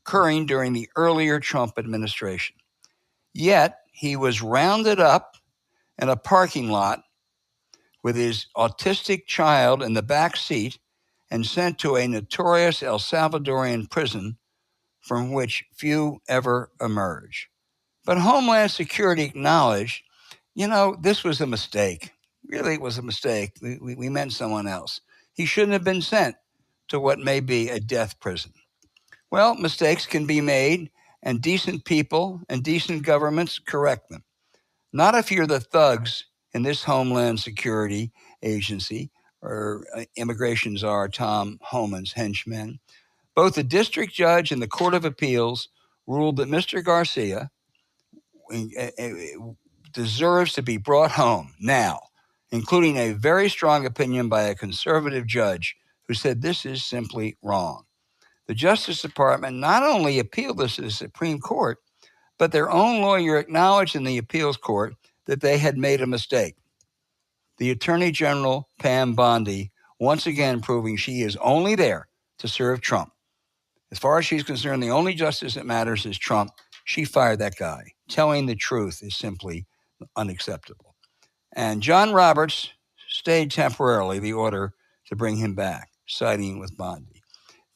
Speaker 1: occurring during the earlier Trump administration. Yet, he was rounded up in a parking lot with his autistic child in the back seat and sent to a notorious El Salvadorian prison from which few ever emerge. But Homeland Security acknowledged, this was a mistake. Really, it was a mistake. We meant someone else. He shouldn't have been sent to what may be a death prison. Well, mistakes can be made, and decent people and decent governments correct them. Not if you're the thugs in this Homeland Security agency or immigration czar Tom Homan's henchmen. Both the district judge and the Court of Appeals ruled that Mr. Garcia deserves to be brought home now, including a very strong opinion by a conservative judge who said this is simply wrong. The Justice Department not only appealed this to the Supreme Court, but their own lawyer acknowledged in the appeals court that they had made a mistake. The Attorney General, Pam Bondi, once again proving she is only there to serve Trump. As far as she's concerned, the only justice that matters is Trump. She fired that guy. Telling the truth is simply unacceptable. And John Roberts stayed temporarily the order to bring him back, siding with Bondi.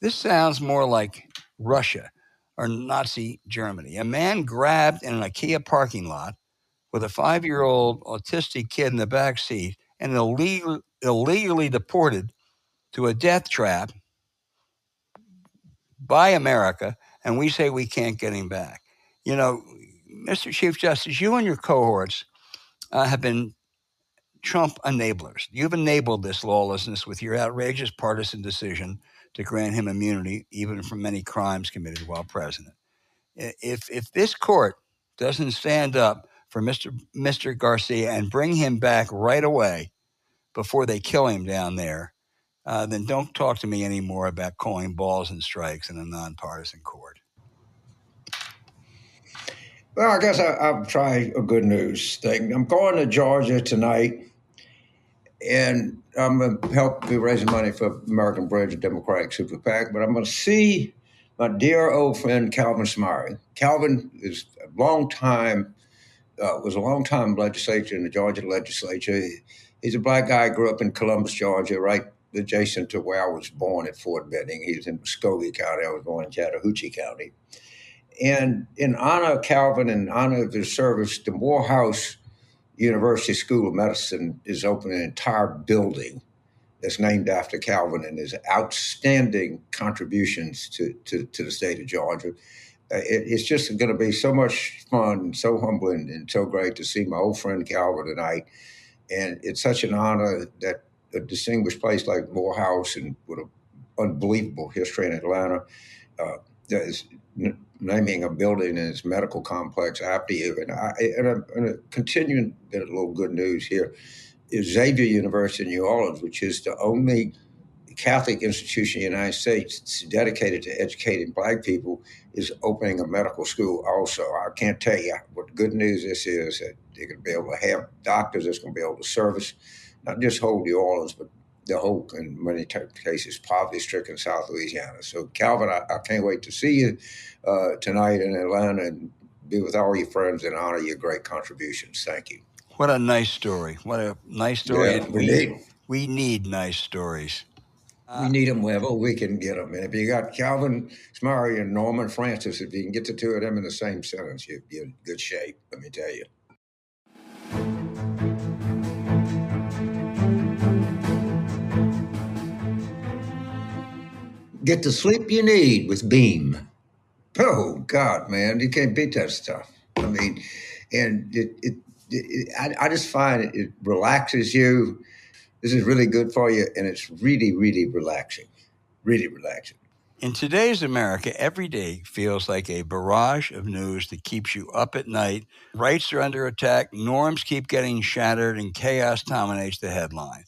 Speaker 1: This sounds more like Russia or Nazi Germany. A man grabbed in an IKEA parking lot with a 5-year-old autistic kid in the back seat and illegally deported to a death trap by America, and we say we can't get him back. Mr. Chief Justice, you and your cohorts have been Trump enablers. You've enabled this lawlessness with your outrageous partisan decision to grant him immunity, even from many crimes committed while president. If this court doesn't stand up for Mr. Garcia and bring him back right away before they kill him down there, then don't talk to me anymore about calling balls and strikes in a nonpartisan court.
Speaker 2: Well, I guess I'll try a good news thing. I'm going to Georgia tonight, and I'm going to help be raising money for American Bridge, a Democratic super PAC, but I'm going to see my dear old friend Calvin Smyre. Calvin is was a long time legislator in the Georgia legislature. He's a black guy, grew up in Columbus, Georgia, right adjacent to where I was born at Fort Benning. He was in Muskogee County. I was born in Chattahoochee County. And in honor of Calvin, in honor of his service, the Morehouse University School of Medicine is opening an entire building that's named after Calvin and his outstanding contributions to the state of Georgia. It's just going to be so much fun, so humbling, and so great to see my old friend Calvin tonight. And it's such an honor that a distinguished place like Morehouse, and with an unbelievable history in Atlanta, is naming a building in its medical complex after you. And I'm continuing a little good news here. Is Xavier University in New Orleans, which is the only Catholic institution in the United States dedicated to educating black people, is opening a medical school also. I can't tell you what good news this is, that they're going to be able to have doctors that's going to be able to service not just whole New Orleans, but the whole, in many cases, poverty-stricken South Louisiana. So, Calvin, I can't wait to see you tonight in Atlanta and be with all your friends and honor your great contributions. Thank you.
Speaker 1: What a nice story. What a nice story.
Speaker 2: Yeah,
Speaker 1: we need nice stories.
Speaker 2: We need them wherever we can get them. And if you got Calvin Smyre and Norman Francis, if you can get the two of them in the same sentence, you'll be in good shape, let me tell you. Get the sleep you need with Beam. Oh, God, man, you can't beat that stuff. I mean, and I just find it relaxes you. This is really good for you, and it's really, really relaxing. Really relaxing.
Speaker 1: In today's America, every day feels like a barrage of news that keeps you up at night. Rights are under attack, norms keep getting shattered, and chaos dominates the headline.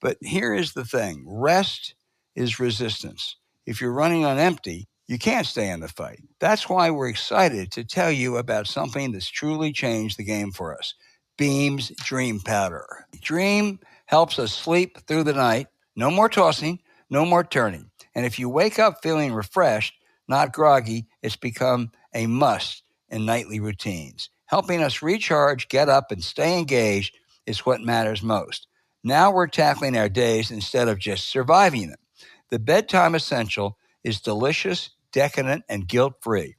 Speaker 1: But here is the thing. Rest is resistance. If you're running on empty, you can't stay in the fight. That's why we're excited to tell you about something that's truly changed the game for us. Beam's Dream Powder. Dream helps us sleep through the night. No more tossing, no more turning. And if you wake up feeling refreshed, not groggy, it's become a must in nightly routines. Helping us recharge, get up, and stay engaged is what matters most. Now we're tackling our days instead of just surviving them. The bedtime essential is delicious, decadent, and guilt-free.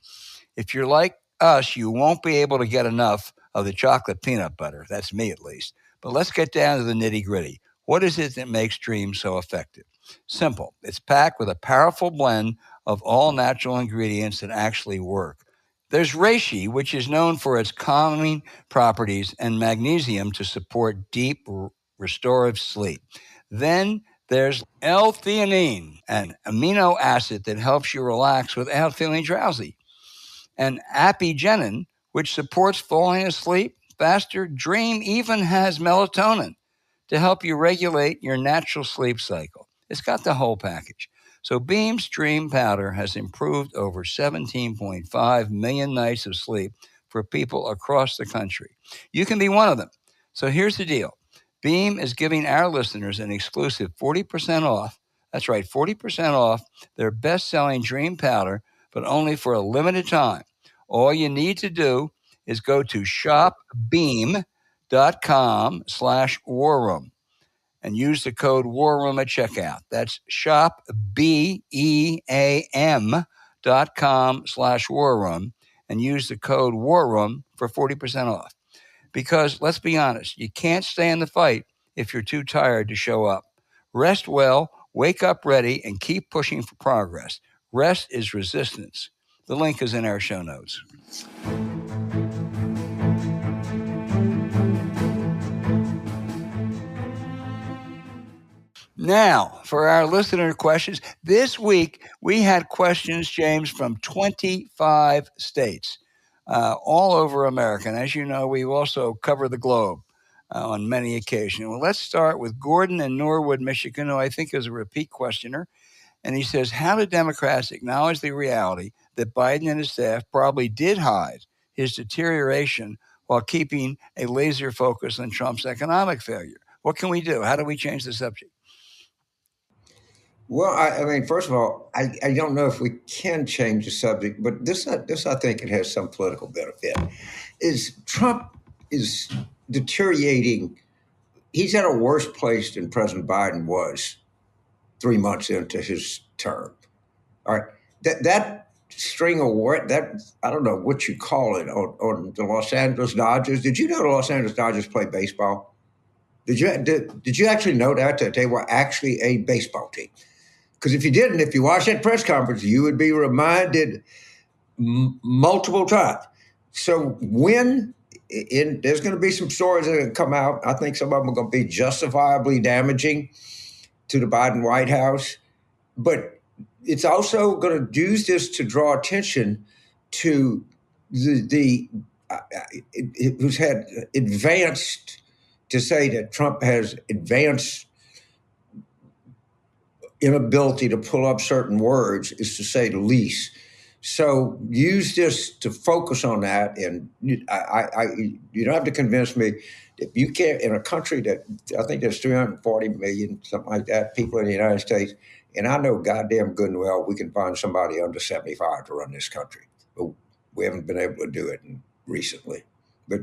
Speaker 1: If you're like us, you won't be able to get enough of the chocolate peanut butter. That's me, at least. But let's get down to the nitty-gritty. What is it that makes Dream so effective? Simple. It's packed with a powerful blend of all natural ingredients that actually work. There's reishi, which is known for its calming properties, and magnesium to support deep, restorative sleep. Then there's L-theanine, an amino acid that helps you relax without feeling drowsy. And apigenin, which supports falling asleep faster. Dream even has melatonin to help you regulate your natural sleep cycle. It's got the whole package. So Beam's Dream Powder has improved over 17.5 million nights of sleep for people across the country. You can be one of them. So here's the deal. Beam is giving our listeners an exclusive 40% off. That's right, 40% off their best-selling Dream Powder, but only for a limited time. All you need to do is go to shopbeam.com/warroom and use the code warroom at checkout. That's shopbeam.com/warroom and use the code warroom for 40% off. Because let's be honest, you can't stay in the fight if you're too tired to show up. Rest well, wake up ready, and keep pushing for progress. Rest is resistance. The link is in our show notes. Now, for our listener questions. This week, we had questions, James, from 25 states, all over America. And as you know, we also cover the globe on many occasions. Well, let's start with Gordon in Norwood, Michigan, who I think is a repeat questioner. And he says, how do Democrats acknowledge the reality that Biden and his staff probably did hide his deterioration while keeping a laser focus on Trump's economic failure? What can we do? How do we change the subject?
Speaker 2: Well, I mean, first of all, I don't know if we can change the subject, but this I think it has some political benefit. Is Trump is deteriorating. He's at a worse place than President Biden was 3 months into his term. All right, that string of war, that I don't know what you call it on the Los Angeles Dodgers. Did you know the Los Angeles Dodgers play baseball? Did you actually know that they were actually a baseball team? Because if you didn't, if you watched that press conference, you would be reminded multiple times. So there's going to be some stories that are going to come out. I think some of them are going to be justifiably damaging to the Biden White House. But it's also going to use this to draw attention to who's had advanced, to say that Trump has advanced inability to pull up certain words, is to say the least. So use this to focus on that. And you don't have to convince me. If you can't, in a country that I think there's 340 million, something like that, people in the United States, and I know goddamn good and well we can find somebody under 75 to run this country. But we haven't been able to do it recently. But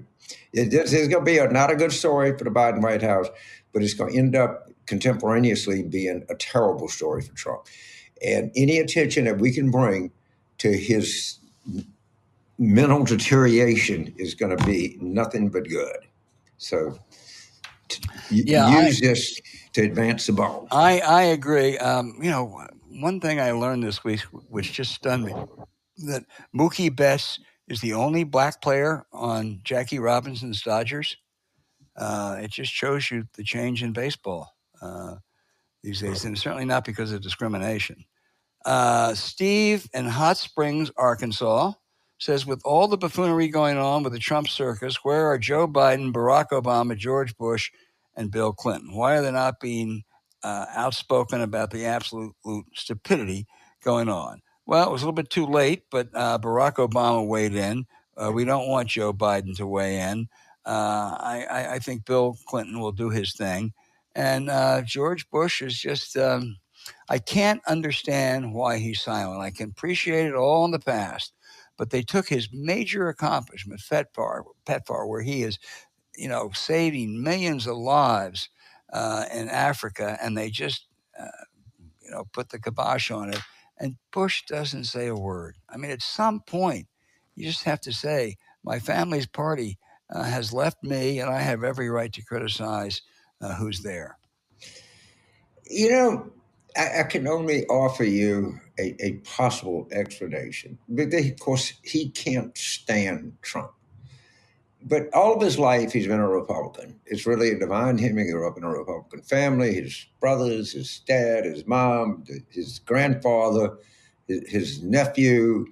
Speaker 2: it's going to be not a good story for the Biden White House, but it's going to end up contemporaneously being a terrible story for Trump. And any attention that we can bring to his mental deterioration is going to be nothing but good. So use this to advance the ball.
Speaker 1: I agree. One thing I learned this week, which just stunned me, that Mookie Betts is the only black player on Jackie Robinson's Dodgers. It just shows you the change in baseball these days, and certainly not because of discrimination. Steve in Hot Springs, Arkansas, says, with all the buffoonery going on with the Trump circus, where are Joe Biden, Barack Obama, George Bush, and Bill Clinton? Why are they not being outspoken about the absolute stupidity going on? Well, it was a little bit too late, but Barack Obama weighed in. We don't want Joe Biden to weigh in. I think Bill Clinton will do his thing. And George Bush is just, I can't understand why he's silent. I can appreciate it all in the past, but they took his major accomplishment, PEPFAR, where he is, saving millions of lives in Africa, and they just, put the kibosh on it. And Bush doesn't say a word. I mean, at some point, you just have to say, my family's party has left me, and I have every right to criticize who's there.
Speaker 2: I can only offer you a possible explanation. But of course, he can't stand Trump. But all of his life, he's been a Republican. It's really divine him. He grew up in a Republican family. His brothers, his dad, his mom, his grandfather, his nephew,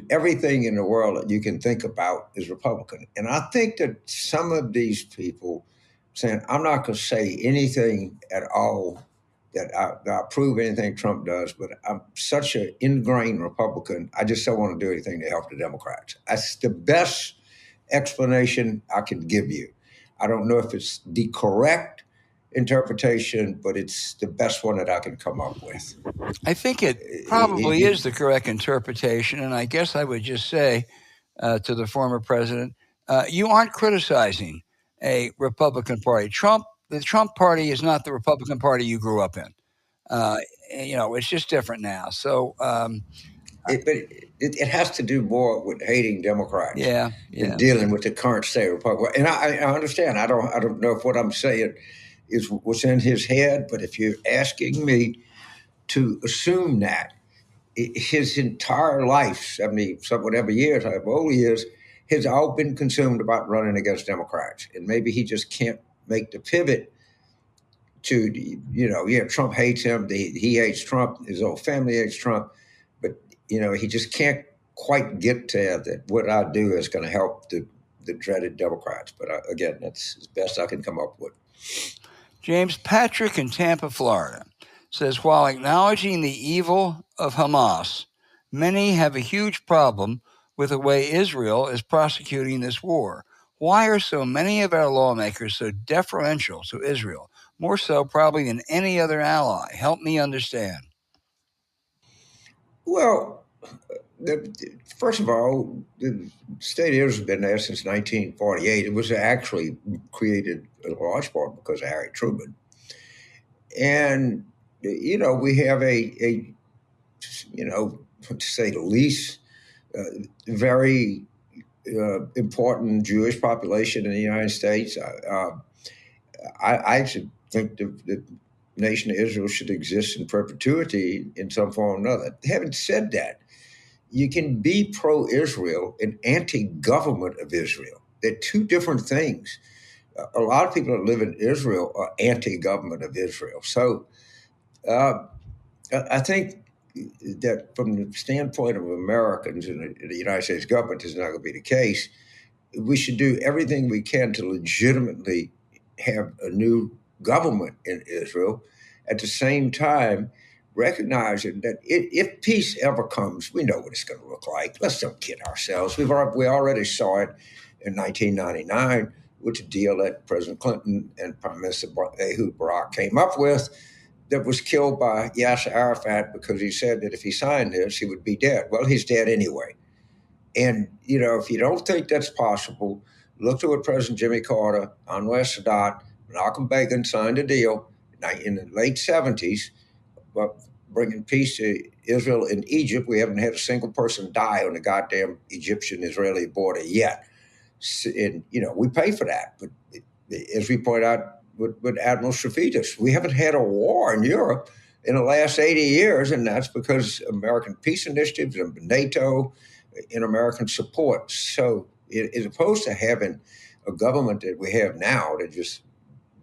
Speaker 2: everything in the world that you can think about is Republican. And I think that some of these people saying, I'm not going to say anything at all that I approve anything Trump does, but I'm such an ingrained Republican, I just don't want to do anything to help the Democrats. That's the best explanation I can give you. I don't know if it's the correct interpretation, but it's the best one that I can come up with.
Speaker 1: I think it probably is the correct interpretation, and I guess I would just say to the former president, you aren't criticizing a Republican Party. The Trump Party is not the Republican Party you grew up in. It's just different now. So,
Speaker 2: but it has to do more with hating Democrats than dealing with the current state of Republic. And I understand. I don't know if what I'm saying is what's in his head, but if you're asking me to assume that his entire life, 70 whatever years, however old he is, has all been consumed about running against Democrats, and maybe he just can't make the pivot to, Trump hates him. He hates Trump. His whole family hates Trump. But, he just can't quite get to that what I do is going to help the dreaded Democrats. But again, that's as best I can come up with.
Speaker 1: James Patrick in Tampa, Florida, says, while acknowledging the evil of Hamas, many have a huge problem with the way Israel is prosecuting this war. Why are so many of our lawmakers so deferential to Israel? More so probably than any other ally. Help me understand.
Speaker 2: Well, first of all, the state of Israel has been there since 1948. It was actually created in large part because of Harry Truman. And, we have a to say the least, very important Jewish population in the United States. I actually think the nation of Israel should exist in perpetuity in some form or another. Having said that, you can be pro-Israel and anti-government of Israel. They're two different things. A lot of people that live in Israel are anti-government of Israel. So I think that from the standpoint of Americans and the United States government, this is not going to be the case. We should do everything we can to legitimately have a new government in Israel. At the same time, recognizing that if peace ever comes, we know what it's going to look like. Let's don't kid ourselves. We already saw it in 1999 with the deal that President Clinton and Prime Minister Ehud Barak came up with that was killed by Yasser Arafat because he said that if he signed this, he would be dead. Well, he's dead anyway. And, if you don't think that's possible, look to what President Jimmy Carter, Anwar Sadat, Malcolm Reagan signed a deal in the late 70s, bringing peace to Israel and Egypt. We haven't had a single person die on the goddamn Egyptian-Israeli border yet. And, we pay for that. But as we point out with Admiral Stavridis, we haven't had a war in Europe in the last 80 years, and that's because American peace initiatives and NATO and American support. So as opposed to having a government that we have now that just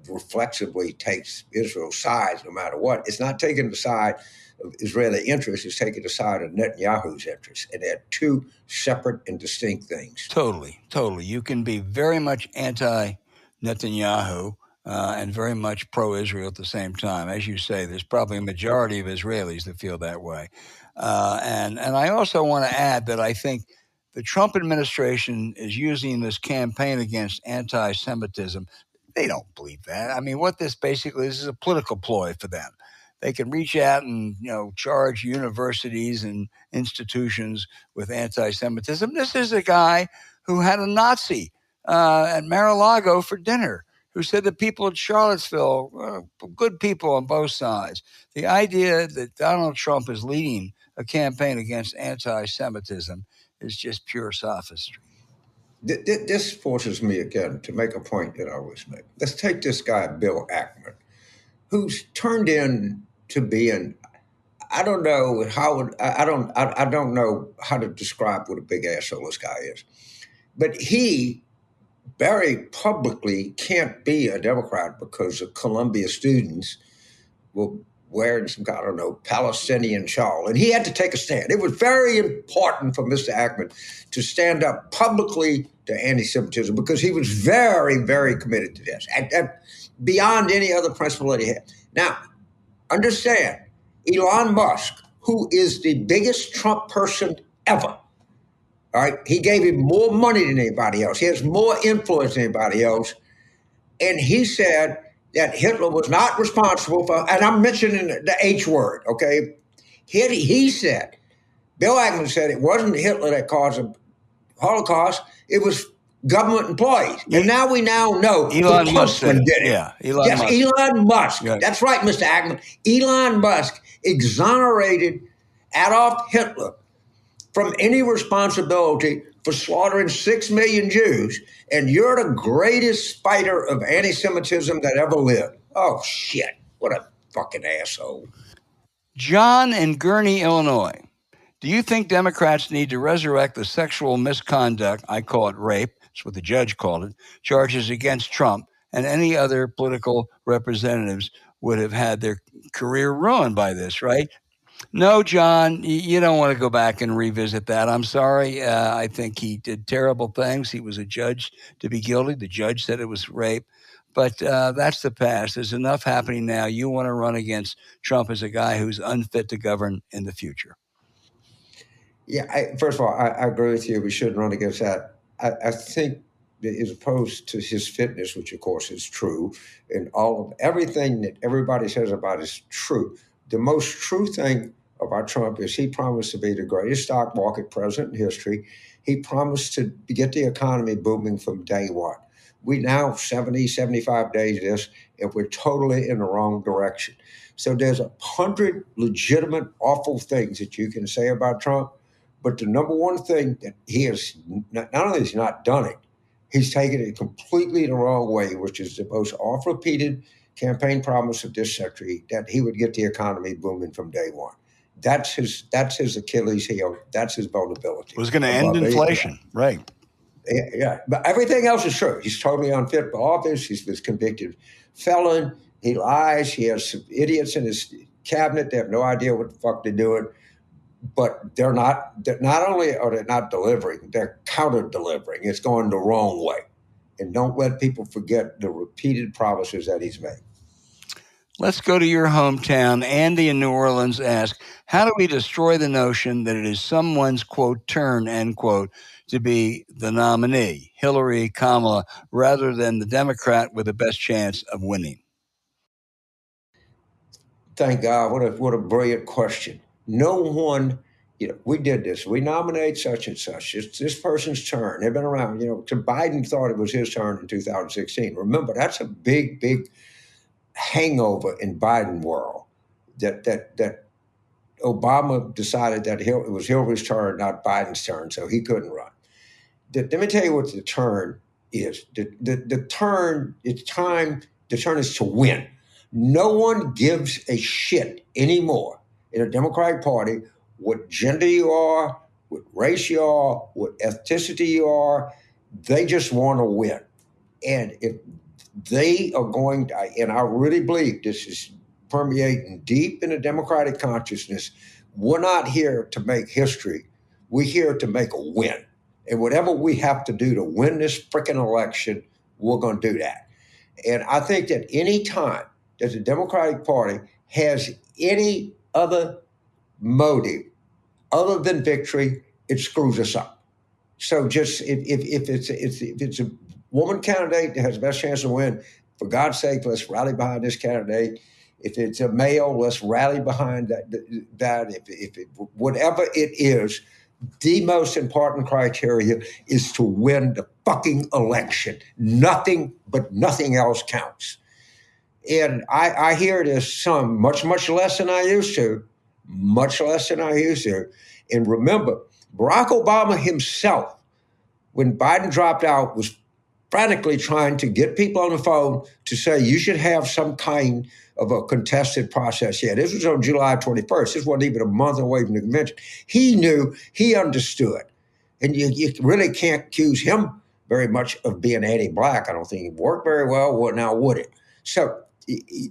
Speaker 2: reflexively takes Israel's side no matter what, it's not taking the side of Israeli interests, it's taking the side of Netanyahu's interests. And they're two separate and distinct things.
Speaker 1: Totally. You can be very much anti-Netanyahu and very much pro-Israel at the same time. As you say, there's probably a majority of Israelis that feel that way. And I also want to add that I think the Trump administration is using this campaign against anti-Semitism. They don't believe that. I mean, what this basically is a political ploy for them. They can reach out and charge universities and institutions with anti-Semitism. This is a guy who had a Nazi at Mar-a-Lago for dinner, who said the people in Charlottesville, good people on both sides. The idea that Donald Trump is leading a campaign against anti-Semitism is just pure sophistry.
Speaker 2: This forces me again to make a point that I always make. Let's take this guy, Bill Ackman, who's turned in to being, I don't know how to describe what a big asshole this guy is, but he very publicly can't be a Democrat because the Columbia students were wearing some, I don't know, Palestinian shawl. And he had to take a stand. It was very important for Mr. Ackman to stand up publicly to anti-Semitism because he was very, very committed to this, and beyond any other principle that he had. Now, understand, Elon Musk, who is the biggest Trump person ever, all right, he gave him more money than anybody else. He has more influence than anybody else. And he said that Hitler was not responsible for, and I'm mentioning the H word, okay? He said, Bill Ackman said it wasn't Hitler that caused the Holocaust, it was government employees. And now we know
Speaker 1: Elon Musk did
Speaker 2: it.
Speaker 1: Yeah,
Speaker 2: Elon Musk.
Speaker 1: Yeah.
Speaker 2: That's right, Mr. Ackman. Elon Musk exonerated Adolf Hitler from any responsibility for slaughtering 6 million Jews, and you're the greatest fighter of anti-Semitism that ever lived. Oh, shit. What a fucking asshole.
Speaker 1: John in Gurnee, Illinois. Do you think Democrats need to resurrect the sexual misconduct, I call it rape, that's what the judge called it, charges against Trump and any other political representatives would have had their career ruined by this, right? No, John, you don't want to go back and revisit that. I'm sorry. I think he did terrible things. He was adjudged to be guilty. The judge said it was rape. But that's the past. There's enough happening now. You want to run against Trump as a guy who's unfit to govern in the future.
Speaker 2: Yeah, first of all, I agree with you. We shouldn't run against that. I think that as opposed to his fitness, which of course is true, and all of everything that everybody says about is true. The most true thing about Trump is he promised to be the greatest stock market president in history. He promised to get the economy booming from day one. We now 70, 75 days of this, and we're totally in the wrong direction. So there's 100 legitimate, awful things that you can say about Trump. But the number one thing that he has, not only has he not done it, he's taken it completely the wrong way, which is the most oft-repeated campaign promise of this century, that he would get the economy booming from day one. That's his Achilles heel. That's his vulnerability.
Speaker 1: It was going to end inflation, right?
Speaker 2: Yeah, but everything else is true. He's totally unfit for office. He's a convicted felon. He lies. He has some idiots in his cabinet. They have no idea what the fuck they're doing. But not only are they not delivering, they're counter-delivering. It's going the wrong way. And don't let people forget the repeated promises that he's made.
Speaker 1: Let's go to your hometown. Andy in New Orleans asks, how do we destroy the notion that it is someone's, quote, turn, end quote, to be the nominee, Hillary, Kamala, rather than the Democrat with the best chance of winning?
Speaker 2: Thank God. What a brilliant question. No one, we did this. We nominate such and such. It's this person's turn. They've been around. Biden thought it was his turn in 2016. Remember, that's a big, big hangover in Biden world. That Obama decided that it was Hillary's turn, not Biden's turn, so he couldn't run. Let me tell you what the turn is. The turn is to win. No one gives a shit anymore in a Democratic Party what gender you are, what race you are, what ethnicity you are. They just want to win. And if they are going to, and I really believe this is permeating deep in the Democratic consciousness, we're not here to make history. We're here to make a win. And whatever we have to do to win this freaking election, we're going to do that. And I think that any time that the Democratic Party has any other motive other than victory, it screws us up. So just if it's a woman candidate that has the best chance to win, for God's sake, let's rally behind this candidate. If it's a male, let's rally behind that. If whatever it is, the most important criteria is to win the fucking election. Nothing else counts. And I hear this much less than I used to, And remember, Barack Obama himself, when Biden dropped out, was frantically trying to get people on the phone to say you should have some kind of a contested process. Yeah, this was on July 21st. This wasn't even a month away from the convention. He knew, he understood. And you really can't accuse him very much of being anti-black. I don't think it worked very well. Well, now would it? So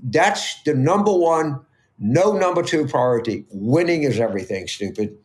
Speaker 2: that's the number one, no number two priority. Winning is everything, stupid.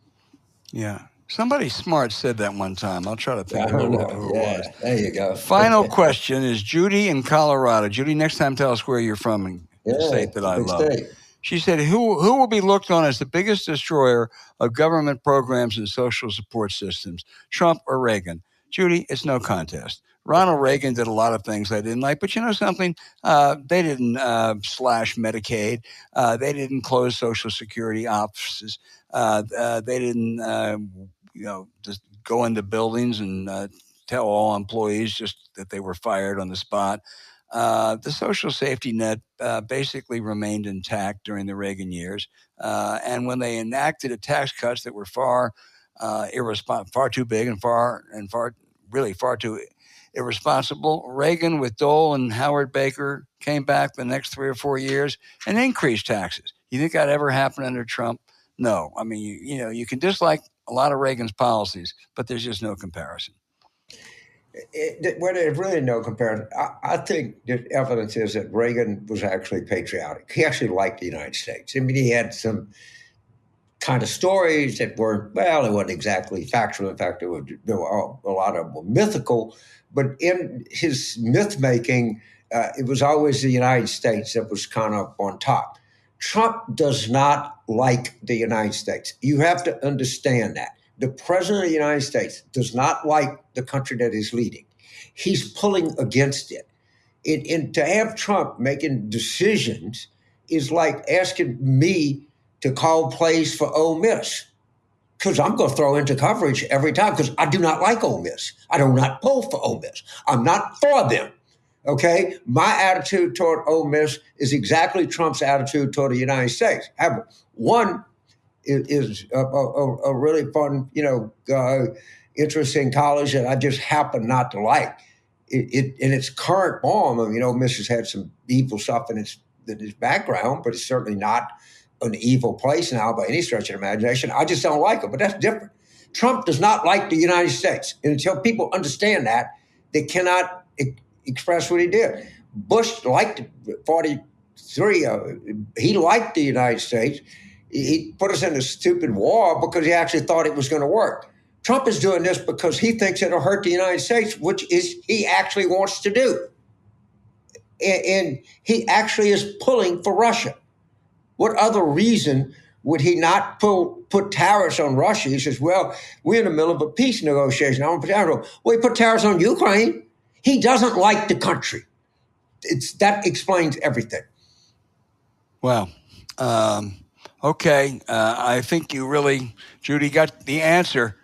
Speaker 1: Yeah. Somebody smart said that one time. I'll try to think of who it was.
Speaker 2: There you go.
Speaker 1: Final question is Judy in Colorado. Judy, next time tell us where you're from in the state that I love.
Speaker 2: State.
Speaker 1: She said, who will be looked on as the biggest destroyer of government programs and social support systems, Trump or Reagan? Judy, it's no contest. Ronald Reagan did a lot of things I didn't like, but you know something? They didn't slash Medicaid. They didn't close Social Security offices. They didn't, just go into buildings and tell all employees just that they were fired on the spot. The social safety net basically remained intact during the Reagan years. And when they enacted tax cuts that were far too big and far too irresponsible, Reagan with Dole and Howard Baker came back the next 3 or 4 years and increased taxes. You think that ever happened under Trump? No. I mean, you can dislike a lot of Reagan's policies, but there's just no comparison.
Speaker 2: There's really no comparison. I think the evidence is that Reagan was actually patriotic. He actually liked the United States. I mean, he had some kind of stories that were, well, it wasn't exactly factual. In fact, there were a lot of them were mythical. But in his myth-making, it was always the United States that was kind of on top. Trump does not like the United States. You have to understand that. The president of the United States does not like the country that he's leading. He's pulling against it. And to have Trump making decisions is like asking me to call plays for Ole Miss, because I'm going to throw into coverage every time because I do not like Ole Miss. I do not pull for Ole Miss. I'm not for them. Okay, my attitude toward Ole Miss is exactly Trump's attitude toward the United States. However, one is a really fun, interesting college that I just happen not to like. In its current form, I mean, Ole Miss has had some evil stuff in its background, but it's certainly not an evil place now by any stretch of the imagination. I just don't like it, but that's different. Trump does not like the United States, and until people understand that, they cannot express what he did. Bush liked 43. He liked the United States. He put us in a stupid war because he actually thought it was going to work. Trump is doing this because he thinks it'll hurt the United States, which is he actually wants to do. And he actually is pulling for Russia. What other reason would he not put tariffs on Russia? He says, well, we're in the middle of a peace negotiation. I want to put tariffs on. Well, he put tariffs on Ukraine. He doesn't like the country. That explains everything.
Speaker 1: Wow. Okay. I think you really, Judy, got the answer.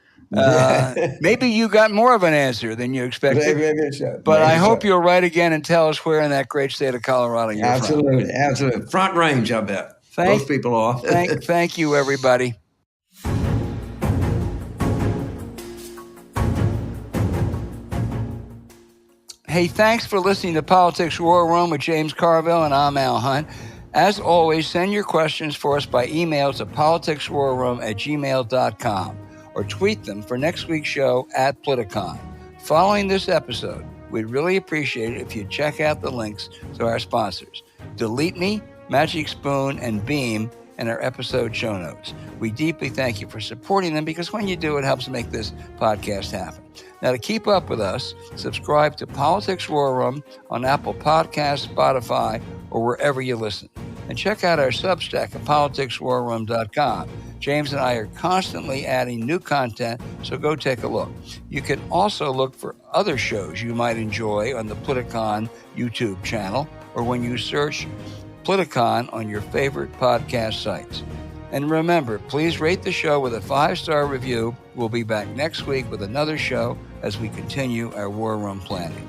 Speaker 1: Maybe you got more of an answer than you expected.
Speaker 2: Maybe so.
Speaker 1: But I hope you'll write again and tell us where in that great state of Colorado you're from.
Speaker 2: Absolutely. Front range, I bet. Most people are.
Speaker 1: Thank you, everybody. Hey, thanks for listening to Politics War Room with James Carville, and I'm Al Hunt. As always, send your questions for us by email to politicswarroom@gmail.com or tweet them for next week's show at Politicon. Following this episode, we'd really appreciate it if you'd check out the links to our sponsors, DeleteMe, Magic Spoon, and Beam, in our episode show notes. We deeply thank you for supporting them because when you do, it helps make this podcast happen. Now, to keep up with us, subscribe to Politics War Room on Apple Podcasts, Spotify, or wherever you listen. And check out our Substack at politicswarroom.com. James and I are constantly adding new content, so go take a look. You can also look for other shows you might enjoy on the Politicon YouTube channel or when you search Politicon on your favorite podcast sites. And remember, please rate the show with a 5-star review. We'll be back next week with another show as we continue our war room planning.